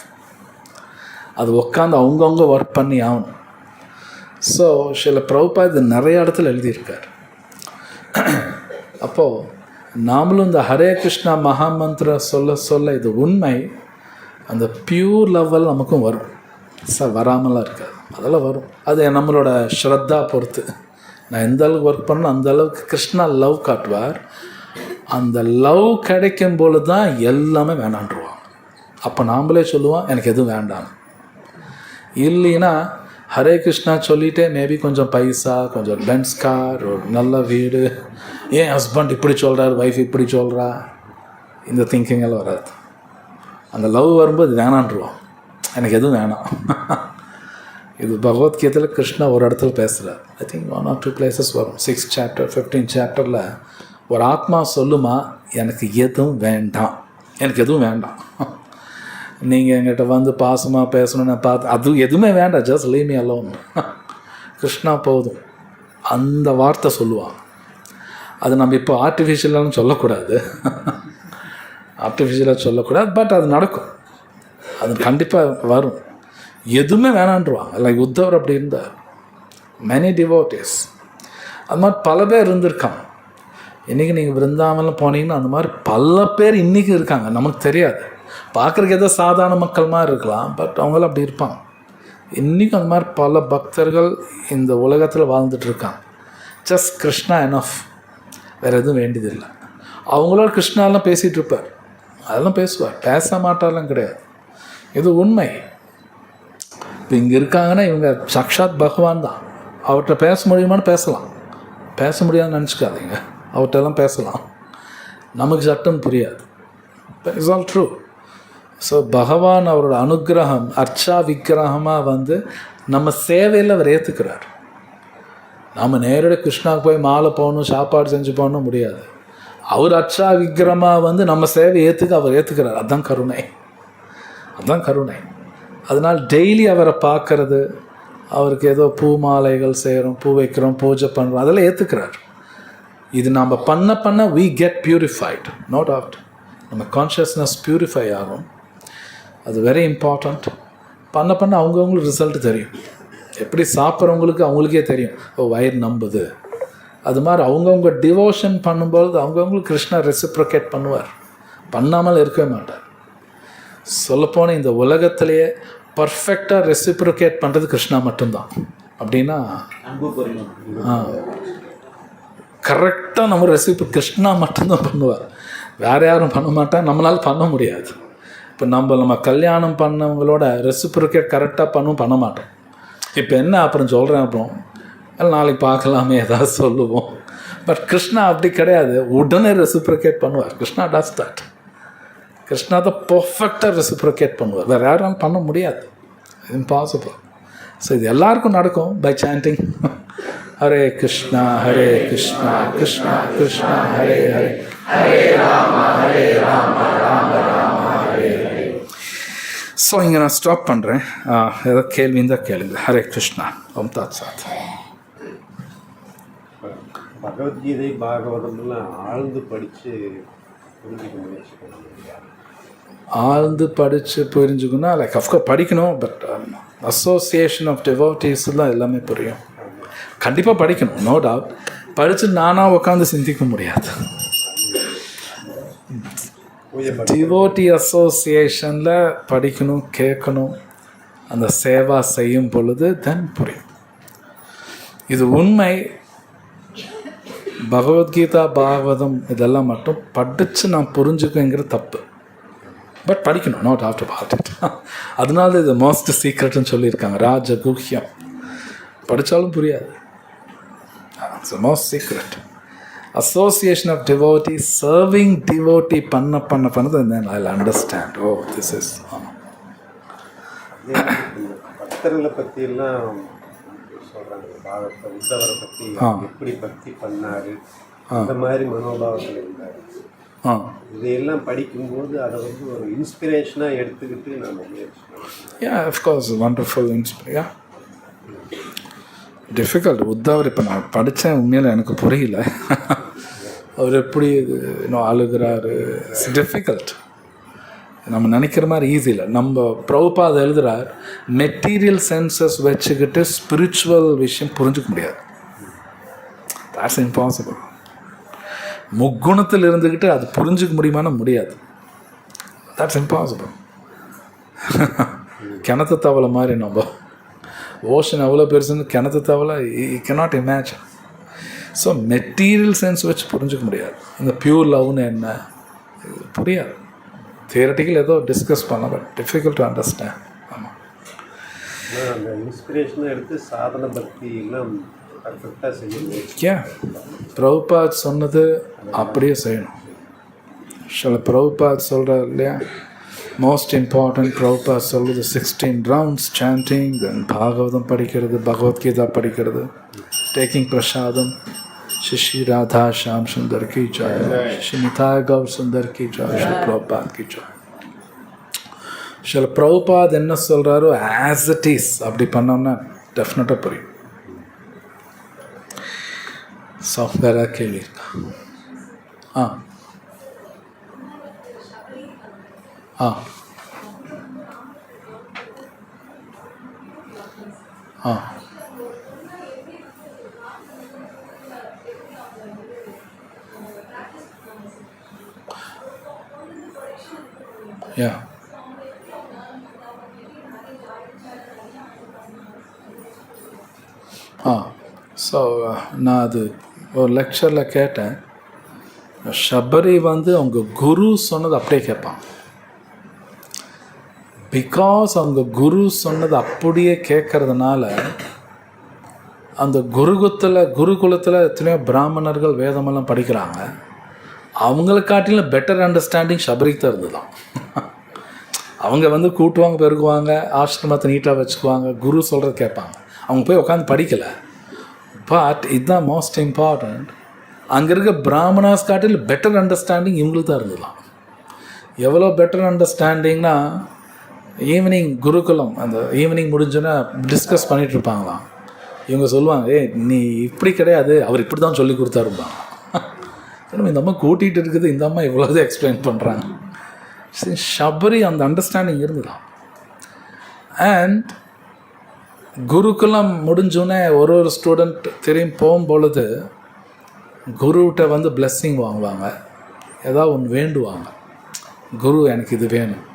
அது உட்காந்து அவங்கவுங்க ஒர்க் பண்ணி ஆகணும். ஸோ சில பிரபுபா இது நிறைய இடத்துல எழுதியிருக்கார். அப்போது நாமளும் இந்த ஹரே கிருஷ்ணா மகாமந்திர சொல்ல இது உண்மை. அந்த பியூர் லெவல் நமக்கும் வரும், வராமலாம் இருக்காது, அதெல்லாம் வரும். அது நம்மளோட ஸ்ரத்தா பொறுத்து. நான் எந்த அளவுக்கு ஒர்க் பண்ணணும் அந்த அளவுக்கு கிருஷ்ணா லவ் காட்டுவார். அந்த லவ் கிடைக்கும் போது தான் எல்லாமே வேணான்றுவான். அப்போ நாம்ளே சொல்லுவோம் எனக்கு எதுவும் வேண்டாம். இல்லைன்னா ஹரே கிருஷ்ணா சொல்லிகிட்டே மேபி கொஞ்சம் பைசா, கொஞ்சம் பென்ஸ் கார், ஒரு நல்ல வீடு, ஏன் ஹஸ்பண்ட் இப்படி சொல்கிறார், ஒய்ஃப் இப்படி சொல்கிறா, இந்த திங்கிங் எல்லாம் வராது. அந்த லவ் வரும்போது வேணான்றுவோம், எனக்கு எதுவும் வேணாம். இது பகவத்கீதையில் கிருஷ்ணா ஒரு இடத்துல பேசுகிறார். ஐ திங்க் 1 or 2 places வரும். 6th chapter 15th chapterல ஒரு ஆத்மா சொல்லுமா, எனக்கு எதுவும் வேண்டாம், எனக்கு எதுவும் வேண்டாம், நீங்கள் எங்கிட்ட வந்து பாசமாக பேசணும்னு பார்த்து அது எதுவுமே வேண்டாம், just leave me alone, Krishna போதும், அந்த வார்த்தை சொல்லுவான். அது நம்ம இப்போ ஆர்டிஃபிஷியலான்னு சொல்லக்கூடாது, ஆர்டிஃபிஷியலாக சொல்லக்கூடாது, பட் அது நடக்கும், அது கண்டிப்பாக வரும். எதுவுமே வேணான்றுவாங்க. லைக் உத்தவர் அப்படி இருந்தார். மெனி டிவோட்டிஸ் அது மாதிரி பல பேர் இருந்திருக்காங்க. இன்றைக்கி நீங்கள் விருந்தாவனம் போனீங்கன்னா அந்த மாதிரி பல பேர் இன்றைக்கி இருக்காங்க. நமக்கு தெரியாது, பார்க்குறதுக்கு ஏதோ சாதாரண மக்கள் மாதிரி இருக்கலாம், பட் அவங்களும் அப்படி இருப்பாங்க. இன்றைக்கும் அந்த மாதிரி பல பக்தர்கள் இந்த உலகத்தில் வாழ்ந்துட்டுருக்காங்க. ஜஸ்ட் கிருஷ்ணா எனஃப், வேறு எதுவும் வேண்டியதில்லை. அவங்களோட கிருஷ்ணாலாம் பேசிகிட்டு இருப்பார், அதெல்லாம் பேசுவார், பேச மாட்டாலாம் கிடையாது. இது உண்மை. இப்போ இங்கே இருக்காங்கன்னா இவங்க சாக்ஷாத் பகவான் தான். அவர்கிட்ட பேச முடியுமான்னு பேசலாம், பேச முடியாதுன்னு நினச்சிக்காதீங்க, அவர்கிட்டலாம் பேசலாம். நமக்கு சட்டம் புரியாது, இட்ஸ் ஆல் ட்ரூ. ஸோ பகவான் அவரோட அனுகிரகம் அர்ச்சா விக்கிரகமாக வந்து நம்ம சேவையில் அவர் ஏற்றுக்கிறார். நம்ம நேரடி கிருஷ்ணாவுக்கு போய் மாலை போகணும், சாப்பாடு செஞ்சு போகணும் முடியாது. அவர் அர்ச்சா விக்கிரகமாக வந்து நம்ம சேவை அவர் ஏற்றுக்கிறார். அதுதான் கருணை, அதுதான் கருணை. அதனால் டெய்லி அவரை பார்க்கறது, அவருக்கு ஏதோ பூ மாலைகள் செய்கிறோம், பூ வைக்கிறோம், பூஜை பண்ணுறோம், அதெல்லாம் ஏற்றுக்கிறார். இது நம்ம பண்ண we get purified, no doubt. நம்ம கான்ஷியஸ்னஸ் பியூரிஃபை ஆகும். அது வெரி இம்பார்ட்டண்ட். பண்ண அவங்கவுங்களுக்கு ரிசல்ட் தெரியும். எப்படி சாப்பிட்றவங்களுக்கு அவங்களுக்கே தெரியும், ஓ வயிறு நம்புது. அது மாதிரி அவங்கவுங்க டிவோஷன் பண்ணும்போது அவங்கவுங்களுக்கு கிருஷ்ணா ரெசிப்ரோகேட் பண்ணுவார், பண்ணாமல் இருக்கவே மாட்டார். சொல்லப்போனால் இந்த உலகத்திலேயே பர்ஃபெக்டாக ரெசிப்ரோகேட் பண்ணுறது கிருஷ்ணா மட்டும்தான். அப்படின்னா கரெக்டாக நம்ம கிருஷ்ணா மட்டும்தான் பண்ணுவார், வேறு யாரும் பண்ண மாட்டாங்க, நம்மளால் பண்ண முடியாது. இப்போ நம்ம கல்யாணம் பண்ணவங்களோட ரெசிப்ரோகேட் கரெக்டாக பண்ண மாட்டோம். இப்போ என்ன அப்புறம் சொல்கிறேன், அப்புறம் நாளைக்கு பார்க்கலாமே ஏதாவது சொல்லுவோம். பட் கிருஷ்ணா அப்படி கிடையாது, உடனே ரெசிப்ரோகேட் பண்ணுவார். Krishna does that. கிருஷ்ணா தான் பர்ஃபெக்டாக ரெசிப்ரோகேட் பண்ணுவார், வேறு யாரும் பண்ண முடியாது, இம்பாசிபிள். ஸோ இது எல்லாருக்கும் நடக்கும் by chanting Hare Krishna Krishna Krishna Hare Hare, Hare Rama Rama Rama Hare Hare. So இங்கே நான் ஸ்டாப் பண்ணுறேன். ஏதோ கேள்வி இருந்தால் கேளுங்க. ஹரே கிருஷ்ணா. ஓம் தாத் சாத். பகவத்கீதை பாகவதம்லாம் ஆழ்ந்து படித்து புரிஞ்சுக்க முயற்சி பண்ணுங்க. ஆழ்ந்து படித்து புரிஞ்சுக்கணும், லைக் அஃப்கோர்ஸ் படிக்கணும், பட் அசோசியேஷன் ஆஃப் டிவோட்டீஸ்லாம் எல்லாமே புரியும். கண்டிப்பாக படிக்கணும், நோ டவுட். படித்து நானாக உட்காந்து சிந்திக்க முடியாது. டிவோட்டி அசோசியேஷனில் படிக்கணும், கேட்கணும், அந்த சேவா செய்யும் பொழுது தென் புரியும். இது உண்மை. பகவத்கீதா பாகவதம் இதெல்லாம் மட்டும் படித்து நான் புரிஞ்சுக்குங்கிற தப்பு. பட் படிக்கணும், நாட் ஆஃப்டர் பார்ட் இட். அதனால இது மோஸ்ட் சீக்ரெட்னு சொல்லியிருக்காங்க, ராஜகுஹ்யம். படித்தாலும் புரியாது, it's most secret. Association of devotee, serving devotee பண்ணது I understand. Oh this is. பக்தர்களை பற்றியெல்லாம் சொல்கிறாங்க, பாகவத உத்தவரை பற்றி எப்படி பக்தி பண்ணார், அந்த மாதிரி மனோபாவத்தில் இருந்தார். இதையெல்லாம் படிக்கும்போது அதை வந்து ஒரு இன்ஸ்பிரேஷனாக எடுத்துக்கிட்டு நம்ம முயற்சி பண்ணலாம். Of course wonderful inspiration. டிஃபிகல்ட். உத்தவர் இப்போ நான் படித்தேன், உண்மையில் எனக்கு புரியல. அவர் எப்படி இன்னும் அழுகிறாரு, இட்ஸ் டிஃபிகல்ட். நம்ம நினைக்கிற மாதிரி ஈஸி இல்லை. நம்ம பிரபுபாத் எழுதுகிறார், மெட்டீரியல் சென்சஸ் வச்சுக்கிட்டு ஸ்பிரிச்சுவல் விஷயம் புரிஞ்சுக்க முடியாது. That's impossible. முக்குணத்தில் இருந்துக்கிட்டு அது புரிஞ்சுக்க முடியாது. That's impossible. கிணத்து தவளை மாதிரி நம்ம ஓஷன் அவ்வளோ பெருசுன்னு கிணத்து தவளை you cannot imagine. So material sense வச்சு புரிஞ்சுக்க முடியாது. இந்த பியூர் லவ்னு என்ன புரியாது. தியரட்டிக்கல் ஏதோ டிஸ்கஸ் பண்ணலாம், பட் டிஃபிகல்ட் டு அண்டர்ஸ்டாண்ட். ஆமாம், அந்த இன்ஸ்பிரேஷனை எடுத்து சாதன பக்தி எல்லாம் பர்ஃபெக்டாக செய்யணும். ஏன் பிரபுபாத் சொன்னது அப்படியே செய்யணும். சில பிரபுபாத் சொல்கிறார் இல்லையா, மோஸ்ட் இம்பார்ட்டன்ட் பிரபுபாத் சொல்கிறது 16 rounds சாண்டிங், தென் பாகவதம் படிக்கிறது, பகவத்கீதா படிக்கிறது, டேக்கிங் பிரசாதம், श्री राधा श्याम सुंदर की जय, श्री निताय गौर सुंदर की जय, श्री प्रभुपाद की जय. சில பிரபுபாத் என்ன சொல்கிறாரோ ஆஸ் இட் இஸ் அப்படி பண்ணோம்னா டெஃபினட்டாக புரியும். ஸோ வேறு கேள்வி இருக்கா? ஆ ஆ ஆ யா ஸோ நான் அது ஒரு லெக்சரில் கேட்டேன். ஷபரி அவங்க குரு சொன்னது அப்படியே கேட்பான். பிகாஸ் அவங்க குரு சொன்னது அப்படியே கேட்கறதுனால அந்த குருகுலத்தில் எத்தனையோ பிராமணர்கள் வேதமெல்லாம் படிக்கிறாங்க. அவங்களை காட்டிலும் பெட்டர் அண்டர்ஸ்டாண்டிங் ஷபரிக்கு தான் இருந்துதான். அவங்க கூட்டுவாங்க, பெருக்குவாங்க, ஆசிரமத்தை நீட்டாக வச்சுக்குவாங்க, குரு சொல்கிறது கேட்பாங்க. அவங்க போய் உட்காந்து படிக்கலை. பட் இதுதான் மோஸ்ட் இம்பார்ட்டண்ட். அங்கே இருக்க பிராமணாஸ் காட்டில் பெட்டர் அண்டர்ஸ்டாண்டிங் இவங்களுக்கு தான் இருந்துதான். எவ்வளோ பெட்டர் அண்டர்ஸ்டாண்டிங்னா ஈவினிங் குருகுலம் அந்த ஈவினிங் முடிஞ்சோன்னா டிஸ்கஸ் பண்ணிகிட்டு இருப்பாங்களாம். இவங்க சொல்லுவாங்க, நீ இப்படி கிடையாது, அவர் இப்படி தான் சொல்லி கொடுத்தாருப்பாங்க. இந்த அம்மா கூட்டிகிட்டு இருக்குது, இந்த அம்மா இவ்வளோதான் எக்ஸ்பிளைன் பண்ணுறாங்க. ஷபரி அந்த அண்டர்ஸ்டாண்டிங் இருந்துதான். அண்ட் குருகுலம் முடிஞ்சோன்னே ஒரு ஸ்டூடெண்ட் திரும்பி போகும்பொழுது குருகிட்ட பிளெஸ்ஸிங் வாங்குவாங்க, ஏதாவது ஒன்று வேண்டுவாங்க. குரு எனக்கு இது வேணும்.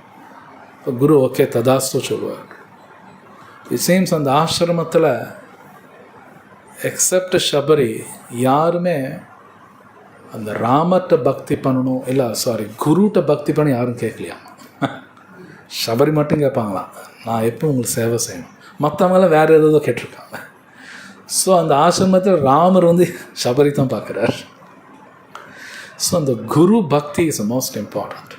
இப்போ குரு ஓகே ததாஸ்து சொல்லுவார். இட் சீம்ஸ் அந்த ஆசிரமத்தில் எக்ஸப்ட் ஷபரி யாருமே அந்த ராமர்கிட்ட பக்தி பண்ணணும், இல்லை குருகிட்ட பக்தி பண்ண யாரும் கேட்கலையா. ஷபரி மட்டும் கேட்பாங்களாம், நான் எப்போ உங்களுக்கு சேவை செய்யணும். மற்றவங்களாம் வேறு ஏதோ கேட்டிருக்காங்க. ஸோ அந்த ஆசிரமத்தில் ராமர் ஷபரி தான் பார்க்குறார். ஸோ அந்த குரு பக்தி is most important.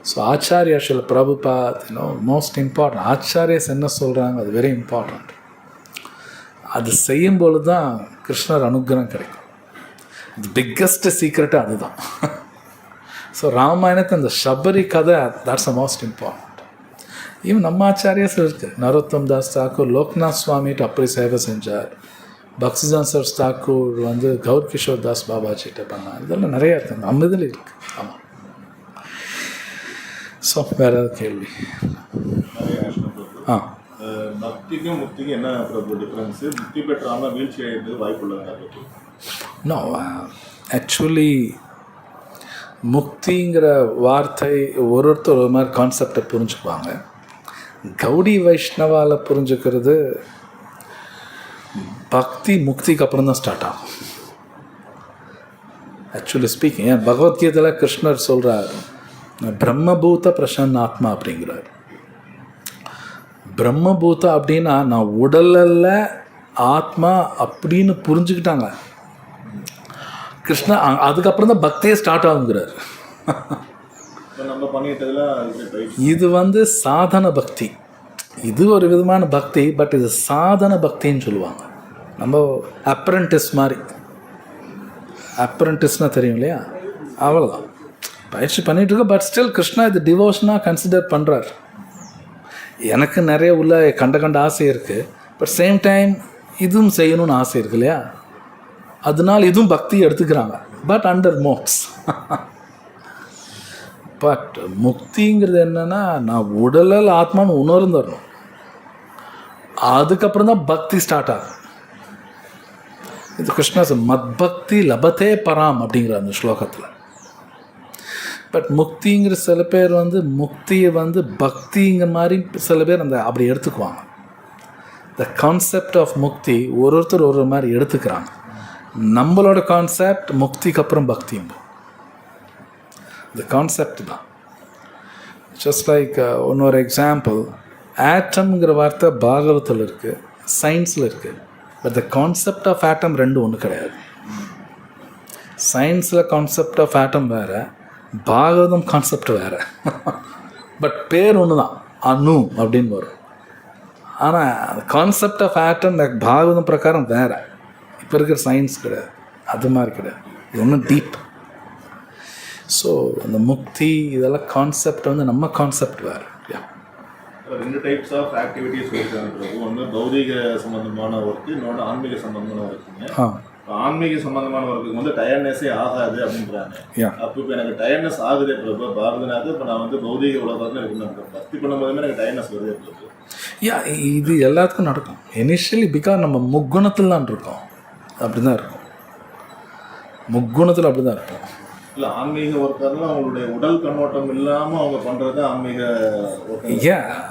So Acharya சில பிரபுபாத் மோஸ்ட் இம்பார்ட்டன்ட். ஆச்சாரியஸ் என்ன சொல்கிறாங்க அது வெரி இம்பார்ட்டண்ட். அது செய்யும்பொழுது தான் கிருஷ்ணர் அனுகிரகம் கிடைக்கும். தி பிக்கஸ்ட் சீக்ரெட்டு அதுதான். ஸோ ராமாயணத்தை அந்த ஷபரி கதை தட்ஸ் அ மோஸ்ட் இம்பார்ட்டன்ட். இவன் நம்ம ஆச்சாரியஸ் இருக்குது. நரோத்தம் தாஸ் தாக்கூர் லோக்நாத் சுவாமிகிட்ட அப்படி சேவை செஞ்சார். பக்சிஜான் சர் தாக்கூர் கௌர் கிஷோர் தாஸ் பாபாஜிகிட்ட பண்ணார். இதெல்லாம் நிறையா இருக்குது, நம்ம இதில் இருக்குது. ஆமாம். ஸோ வேறு ஏதாவது கேள்வி? பக்திக்கும் முக்திக்கும் என்ன டிஃபரன்ஸ்? முக்தி பெற்றாமல் வீழ்ச்சி அடைகிறது வாய்ப்பு உள்ளது. நோ, ஆக்சுவலி முக்திங்கிற வார்த்தை ஒருத்தர் ஒரு மாதிரி கான்செப்டை புரிஞ்சுக்குவாங்க. கௌடி வைஷ்ணவாவில் புரிஞ்சுக்கிறது பக்தி முக்திக்கு அப்புறம் தான் ஸ்டார்ட் ஆகும். ஆக்சுவலி ஸ்பீக்கிங், பகவத்கீதையில் கிருஷ்ணர் சொல்கிறார், பிரம்மபூத பிரசன்ன ஆத்மா அப்படிங்கிறார். பிரம்மபூத அப்படின்னா நான் உடலில் ஆத்மா அப்படின்னு புரிஞ்சுக்கிட்டாங்க கிருஷ்ணா. அதுக்கப்புறம் தான் பக்தியே ஸ்டார்ட் ஆகுங்கிறார். இது சாதன பக்தி. இது ஒரு விதமான பக்தி, பட் இது சாதன பக்தின்னு சொல்லுவாங்க. நம்ம அப்ரெண்டிஸ் மாதிரி. அப்ரெண்டிஸ்னால் தெரியும் இல்லையா, அவ்வளோதான். பயிற்சி பண்ணிகிட்ருக்கோம். பட் ஸ்டில் கிருஷ்ணா இது டிவோஷனாக கன்சிடர் பண்ணுறார். எனக்கு நிறைய உள்ள கண்ட ஆசை இருக்குது. பட் சேம் டைம் இதுவும் செய்யணும்னு ஆசை இருக்குது இல்லையா, அதனால் இதுவும் பக்தி எடுத்துக்கிறாங்க. But under MOOCs. பட் முக்திங்கிறது என்னென்னா நான் உடலில் ஆத்மான்னு உணர்ந்துடணும். அதுக்கப்புறம் தான் பக்தி ஸ்டார்ட் ஆகும். இது கிருஷ்ணா மத் பக்தி லபத்தே பராம் அப்படிங்கிற அந்த ஸ்லோகத்தில். பட் முக்திங்கிற சில பேர் முக்தியை பக்திங்கிற மாதிரி சில பேர் அப்படி எடுத்துக்குவாங்க. த கான்செப்ட் ஆஃப் முக்தி ஒருத்தர் ஒரு மாதிரி எடுத்துக்கிறாங்க. நம்மளோட கான்செப்ட் முக்திக்கு அப்புறம் பக்தியும் இந்த கான்செப்ட் தான். ஜஸ்ட் லைக் இன்னொரு எக்ஸாம்பிள், ஆட்டம்ங்கிற வார்த்தை பாகவத்தில் இருக்குது, சயின்ஸில் இருக்குது. But the concept of atom ரெண்டும் ஒன்று கிடையாது. சயின்ஸில் கான்செப்ட் ஆஃப் ஆட்டம் வேறு, பாகவதம் கான்செப்ட் வேறு. பட் பேர் ஒன்று தான், அணு அப்படின்னு வரும். ஆனால் கான்செப்ட் ஆஃப் ஆட்டம் பாகவதம் பிரகாரம் வேறு. இப்போ இருக்கிற சயின்ஸ் கிடையாது, அது மாதிரி கிடையாது. இது ஒன்றும் டீப். ஸோ அந்த முக்தி இதெல்லாம் கான்செப்ட் வந்து நம்ம கான்செப்ட் வேறு. ரெண்டு டைப்ஸ் ஆஃப் ஆக்டிவிட்டிஸ் இருக்காங்க. ஒன்று பௌதிக சம்பந்தமான ஒர்க்கு, இன்னொன்று ஆன்மீக சம்பந்தமான ஒர்க்குங்க. ஆன்மீக சம்பந்தமான ஒர்க்குக்கு வந்து டயர்னஸே ஆகாது அப்படின்றாங்க. அப்போ இப்போ எனக்கு டயர்னஸ் ஆகுது பிரபு பாரதினாக்கு. இப்போ நான் வந்து பௌதிக உலகத்தில் இருக்கணும், பக்தி பண்ணும்போதுமே எனக்கு டயர்னஸ் வருது பிரபு. இது எல்லாத்துக்கும் நடக்கும். இனிஷியலி பிகாஸ் நம்ம முக்குணத்தில் தான் இருக்கோம், அப்படி தான் இருக்கும். முக்குணத்தில் அப்படி தான் இருக்கும். இல்லை, ஆன்மீக ஒர்க்கர்லாம் அவங்களுடைய உடல் கண்ணோட்டம் இல்லாமல் அவங்க பண்ணுறது ஆன்மீக ஒர்க்.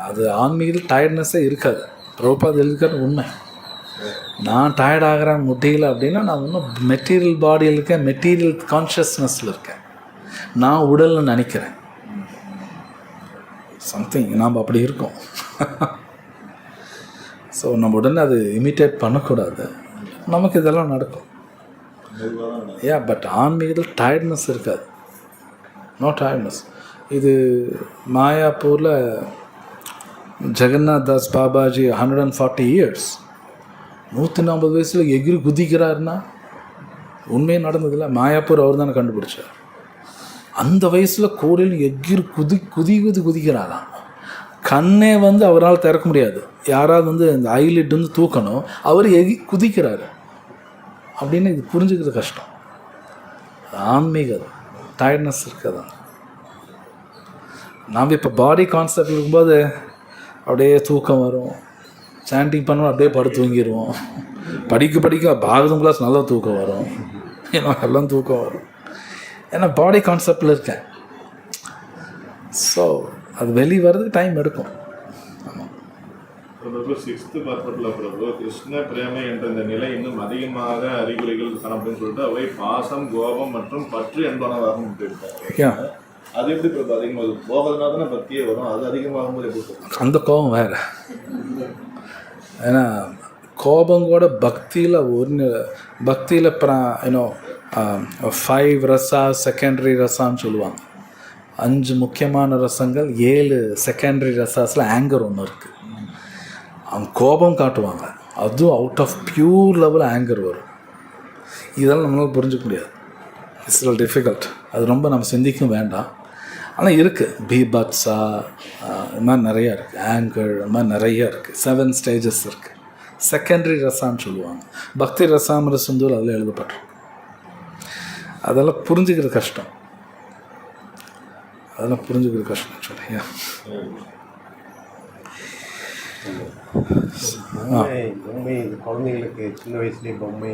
அது ஆன்மீகத்தில் டயர்ட்னஸ்ஸே இருக்காது. பிரபுபாத் இருக்கிறது உண்மை. நான் டயர்ட் ஆகிறேன் முடியல அப்படின்னா நான் இன்னும் மெட்டீரியல் பாடியில் இருக்கேன், மெட்டீரியல் கான்ஷியஸ்னஸில் இருக்கேன். நான் உடல்னு நினைக்கிறேன் சம்திங், நாம் அப்படி இருக்கோம். ஸோ நம்ம உடனே அது இமிட்டேட் பண்ணக்கூடாது. நமக்கு இதெல்லாம் நடக்கும். பட் ஆன்மீகத்தில் டயர்ட்னஸ் இருக்காது, நோ டயர்ட்னஸ். இது மாயாப்பூரில் ஜெகநாத் தாஸ் பாபாஜி 140 years 140 வயசில் எகிரி குதிக்கிறாருன்னா உண்மையே நடந்ததில்ல. மாயாப்பூர் அவர் தானே கண்டுபிடிச்சார். அந்த வயசில் கோடையில் எகிரி குதிக்கிறாராம். கண்ணே வந்து அவரால் திறக்க முடியாது. யாராவது வந்து இந்த ஐலிட் வந்து தூக்கணும், அவர் குதிக்கிறாரு அப்படின்னு இது புரிஞ்சுக்கிறது கஷ்டம். ஆன்மீகம் டயர்ட்னஸ் இருக்காது. நாம் இப்போ பாடி கான்செப்ட் இருக்கும்போது அப்படியே தூக்கம் வரும், சாண்டிங் பண்ணுவோம், அப்படியே படுத்து தூங்கிடுவோம். படிக்க பாகதம் கிளாஸ் நல்லா தூக்கம் வரும், ஏன்னா எல்லாம் தூக்கம் வரும். ஏன்னா பாடி கான்செப்டில் இருக்கேன். ஸோ அது வெளியே வர்றதுக்கு டைம் எடுக்கும். பிரபு 6th பார்ப்பட்டில் பிரபு கிருஷ்ண பிரேமை என்ற இந்த நிலை இன்னும் அதிகமாக அறிகுறிகள் அப்படின்னு சொல்லிட்டு அவை பாசம், கோபம் மற்றும் பற்று என்பனவாகவும் இருக்காங்க. அது எப்படி பிரபு அதிகமாக போகிறதுனால தானே பக்தியே வரும், அது அதிகமாகும் போது எப்படி? அந்த கோபம் வேறு. ஏன்னா கோபம் கூட பக்தியில் பக்தியில் இன்னும் 5 ரசா செகண்டரி ரசான்னு சொல்லுவாங்க. 5 முக்கியமான ரசங்கள், 7 செகண்டரி ரசாஸில் ஆங்கர் ஒன்று இருக்குது. அவங்க கோபம் காட்டுவாங்க, அதுவும் out of pure level anger வரும். இதெல்லாம் நம்மளால் புரிஞ்சுக்க முடியாது. It's difficult. அது ரொம்ப நம்ம சிந்திக்கும் வேண்டாம். ஆனால் இருக்குது, பீபத்ஸா இது மாதிரி நிறையா இருக்குது, ஆங்கர் இது மாதிரி நிறையா இருக்குது. 7 stages இருக்குது. செகண்டரி ரசான்னு சொல்லுவாங்க. பக்தி ரசாமிர சிந்தூர் அதில் எழுதப்பட்டிருக்கு. அதெல்லாம் புரிஞ்சுக்கிறது கஷ்டம். சொல்லியா பொம்மை குழந்தைங்களுக்கு சின்ன வயசுலேயே பொம்மை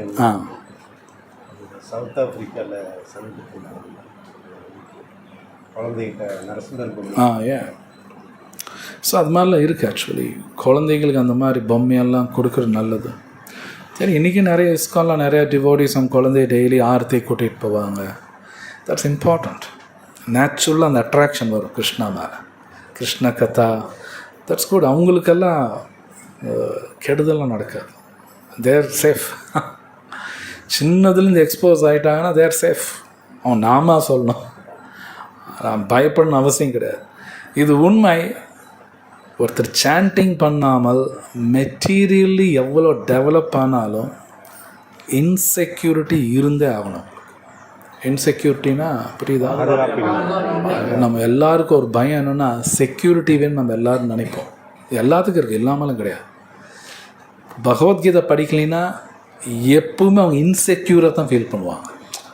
சவுத் ஆப்பிரிக்காவில் சந்திப்பு குழந்தைகிட்ட நரசிம்மர் பொம்மை. ஸோ அது மாதிரிலாம் இருக்குது. ஆக்சுவலி குழந்தைங்களுக்கு அந்த மாதிரி பொம்மையெல்லாம் கொடுக்குறது நல்லது. சரி, இன்றைக்கி நிறைய இஸ்கான்லாம் நிறையா டிவோடிஸ் நம்ம குழந்தைய டெய்லி ஆர்த்தி கூட்டிகிட்டு போவாங்க. That's important. நேச்சுரலாக அந்த அட்ராக்ஷன் வரும் கிருஷ்ணா மேலே. கிருஷ்ண கதா, தட்ஸ் குட். அவங்களுக்கெல்லாம் கெடுதலாம் நடக்காது. தேர் சேஃப். சின்னதுலேருந்து எக்ஸ்போஸ் ஆகிட்டாங்கன்னா தேர் சேஃப். அவன் நாம சொல்லணும், பயப்படணும் அவசியம் கிடையாது. இது உண்மை. ஒருத்தர் சாண்டிங் பண்ணாமல் மெட்டீரியலி எவ்வளோ டெவலப் ஆனாலும் இன்செக்யூரிட்டி இருந்தே ஆகணும். இன்செக்யூரிட்டினா புரியுதா? நம்ம எல்லாருக்கும் ஒரு பயம் என்னென்னா செக்யூரிட்டி வேணும் நம்ம எல்லோரும் நினைப்போம். எல்லாத்துக்கும் இருக்குது, இல்லாமலும் கிடையாது. பகவத்கீதை படிக்கலைன்னா எப்பவுமே அவங்க இன்செக்யூராக தான் ஃபீல் பண்ணுவாங்க.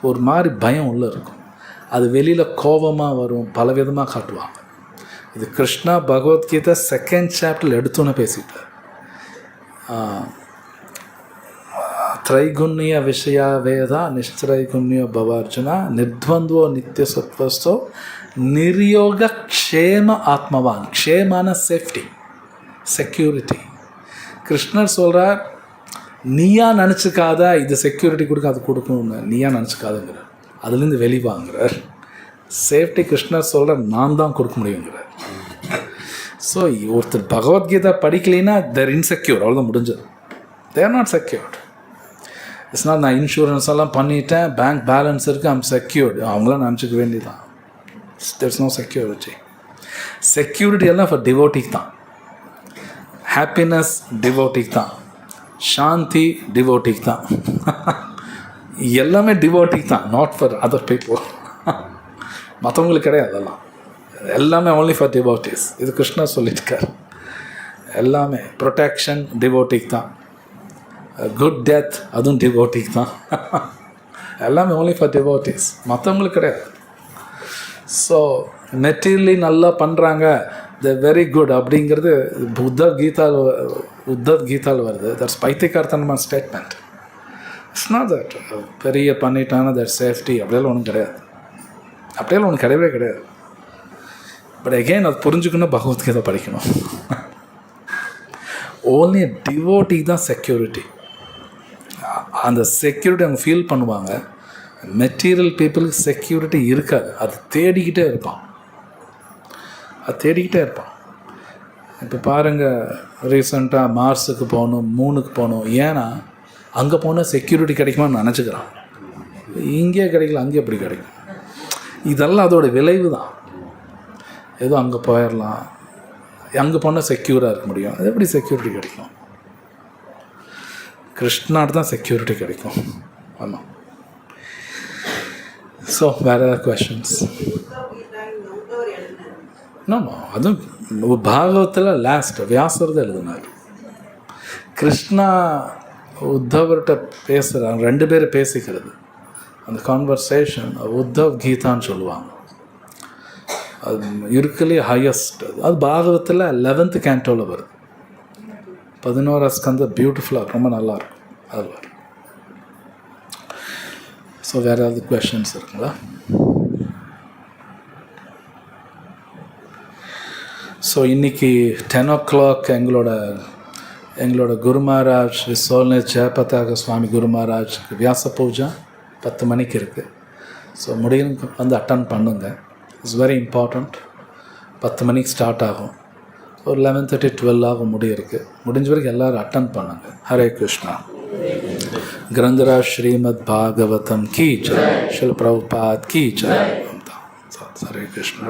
ஒரு மாதிரி பயம் உள்ளே இருக்கும். அது வெளியில் கோபமாக வரும், பலவிதமாக காட்டுவாங்க. இது கிருஷ்ணா பகவத்கீதை 2nd chapter எடுத்தோன்னே பேசிட்டார். ತ್ರೈಗುಣ್ಯ ವಿಷಯ ವೇದ ನಿಶ್ತ್ರೈಗುಣ್ಯ ಭವಾರ್ಜುನ ನಿರ್ದ್ವಂದ್ವೋ ನಿತ್ಯ ಸತ್ವಸ್ಥೋ ನಿರ್ಯೋಗ ಕ್ಷೇಮ ஆத்மவான். க்ஷேமான சேஃப்டி, செக்யூரிட்டி. கிருஷ்ணர் சொல்கிறார், நீயா நினச்சிக்காத இது செக்யூரிட்டி கொடுக்க அது கொடுக்கணும்னு, நீயா நினச்சிக்காதுங்கிறார். அதுலேருந்து வெளிவாங்கிறார். சேஃப்டி கிருஷ்ணர் சொல்கிறார், நான் தான் கொடுக்க முடியுங்கிறார். ஸோ ஒருத்தர் பகவத்கீதை படிக்கலைன்னா தேர் இன்செக்யூர், அவ்வளோதான் முடிஞ்சது. They're not secured. It's not நான் இன்சூரன்ஸ் எல்லாம் பண்ணிட்டேன், பேங்க் பேலன்ஸ் இருக்குது, ஐம் செக்யூர்டு. அவங்களாம் நினச்சிக்க வேண்டியதான். There's no security. செக்யூரிட்டி எல்லாம் ஃபார் டிவோட்டிக் தான். ஹாப்பினஸ் டிவோட்டிக் தான். சாந்தி டிவோட்டிக் தான். எல்லாமே டிவோட்டிக் தான், நாட் ஃபார் அதர் பீப்புள். மற்றவங்களுக்கு கிடையாது அதெல்லாம். எல்லாமே only ஃபார் டிவோட்டிஸ். இது கிருஷ்ணர் சொல்லியிருக்கார். எல்லாமே ப்ரொடெக்ஷன் டிவோட்டிக் தான், குட் டெத் அதுவும் டிவோட்டிக் தான். எல்லாமே only ஃபார் டிவோட்டிஸ், மற்றவங்களுக்கு கிடையாது. ஸோ மெட்டீரியலி நல்லா பண்ணுறாங்க, த வெரி குட் அப்படிங்கிறது உத்தவ் கீதாவில் வருது. தட்ஸ் பைத்தியக்காரத்தனமான ஸ்டேட்மெண்ட். இட்ஸ் நாட் தட் பெரிய பண்ணிட்டான தட் சேஃப்டி அப்படியெல்லாம் ஒன்றும் கிடையாது. அப்படியெல்லாம் ஒன்றும் கிடையவே கிடையாது. பட் அகெயின் அது புரிஞ்சுக்கணும், பகவத்கீதை படிக்கணும். ஓன்லி டிவோட்டி தான் செக்யூரிட்டி. அந்த செக்யூரிட்டி அவங்க ஃபீல் பண்ணுவாங்க. மெட்டீரியல் பீப்புளுக்கு செக்யூரிட்டி இருக்காது, அது தேடிக்கிட்டே இருப்பான். இப்போ பாருங்கள், ரீசெண்டாக மார்ஸுக்கு போகணும், மூணுக்கு போகணும். ஏன்னா அங்கே போனால் செக்யூரிட்டி கிடைக்குமான்னு நினச்சிக்கிறான். இங்கே கிடைக்கல, அங்கே எப்படி கிடைக்கும்? இதெல்லாம் அதோட விளைவு தான். ஏதோ அங்கே போயிடலாம், அங்கே போனால் செக்யூராக இருக்க முடியும். அது எப்படி செக்யூரிட்டி கிடைக்கும்? கிருஷ்ணாட்டு தான் செக்யூரிட்டி கிடைக்கும். ஆமாம். ஸோ வேறு ஏதாவது கொஷின்ஸ்? ஆமாம், அதுவும் பாகவத்தில் லாஸ்ட் வியாசர் தான் எழுதினார். கிருஷ்ணா உத்தவர்கிட்ட பேசுகிறாங்க, 2 பேர் பேசிக்கிறது. அந்த கான்வர்சேஷன் உத்தவ் கீதான்னு சொல்லுவாங்க. அது இருக்கலே ஹையஸ்ட். அது பாகவத்தில் 11th கேண்டோவில் வருது. 11 ஸ்கந்தம் பியூட்டிஃபுல்லாக ரொம்ப நல்லாயிருக்கும். அது வரும். ஸோ வேறு ஏதாவது கொஷின்ஸ் இருக்குங்களா? ஸோ இன்றைக்கி 10 o'clock எங்களோட குரு மகாராஜ் ஸ்ரீ சோல்நேத் ஜெயபதாக சுவாமி குரு மகாராஜ் வியாச பூஜா 10 மணிக்கு இருக்குது. ஸோ முடியும் வந்து அட்டன் பண்ணுங்கள். It's very important. 10 மணிக்கு ஸ்டார்ட் ஆகும், ஒரு 11:30 12 ஆகும் முடியிருக்கு. முடிஞ்ச வரைக்கும் எல்லோரும் அட்டன் பண்ணுங்கள். ஹரே கிருஷ்ணா. ग्रंथराज श्रीमद् भागवतम की जय, शिल प्रभुपाद की जय. हरे कृष्ण.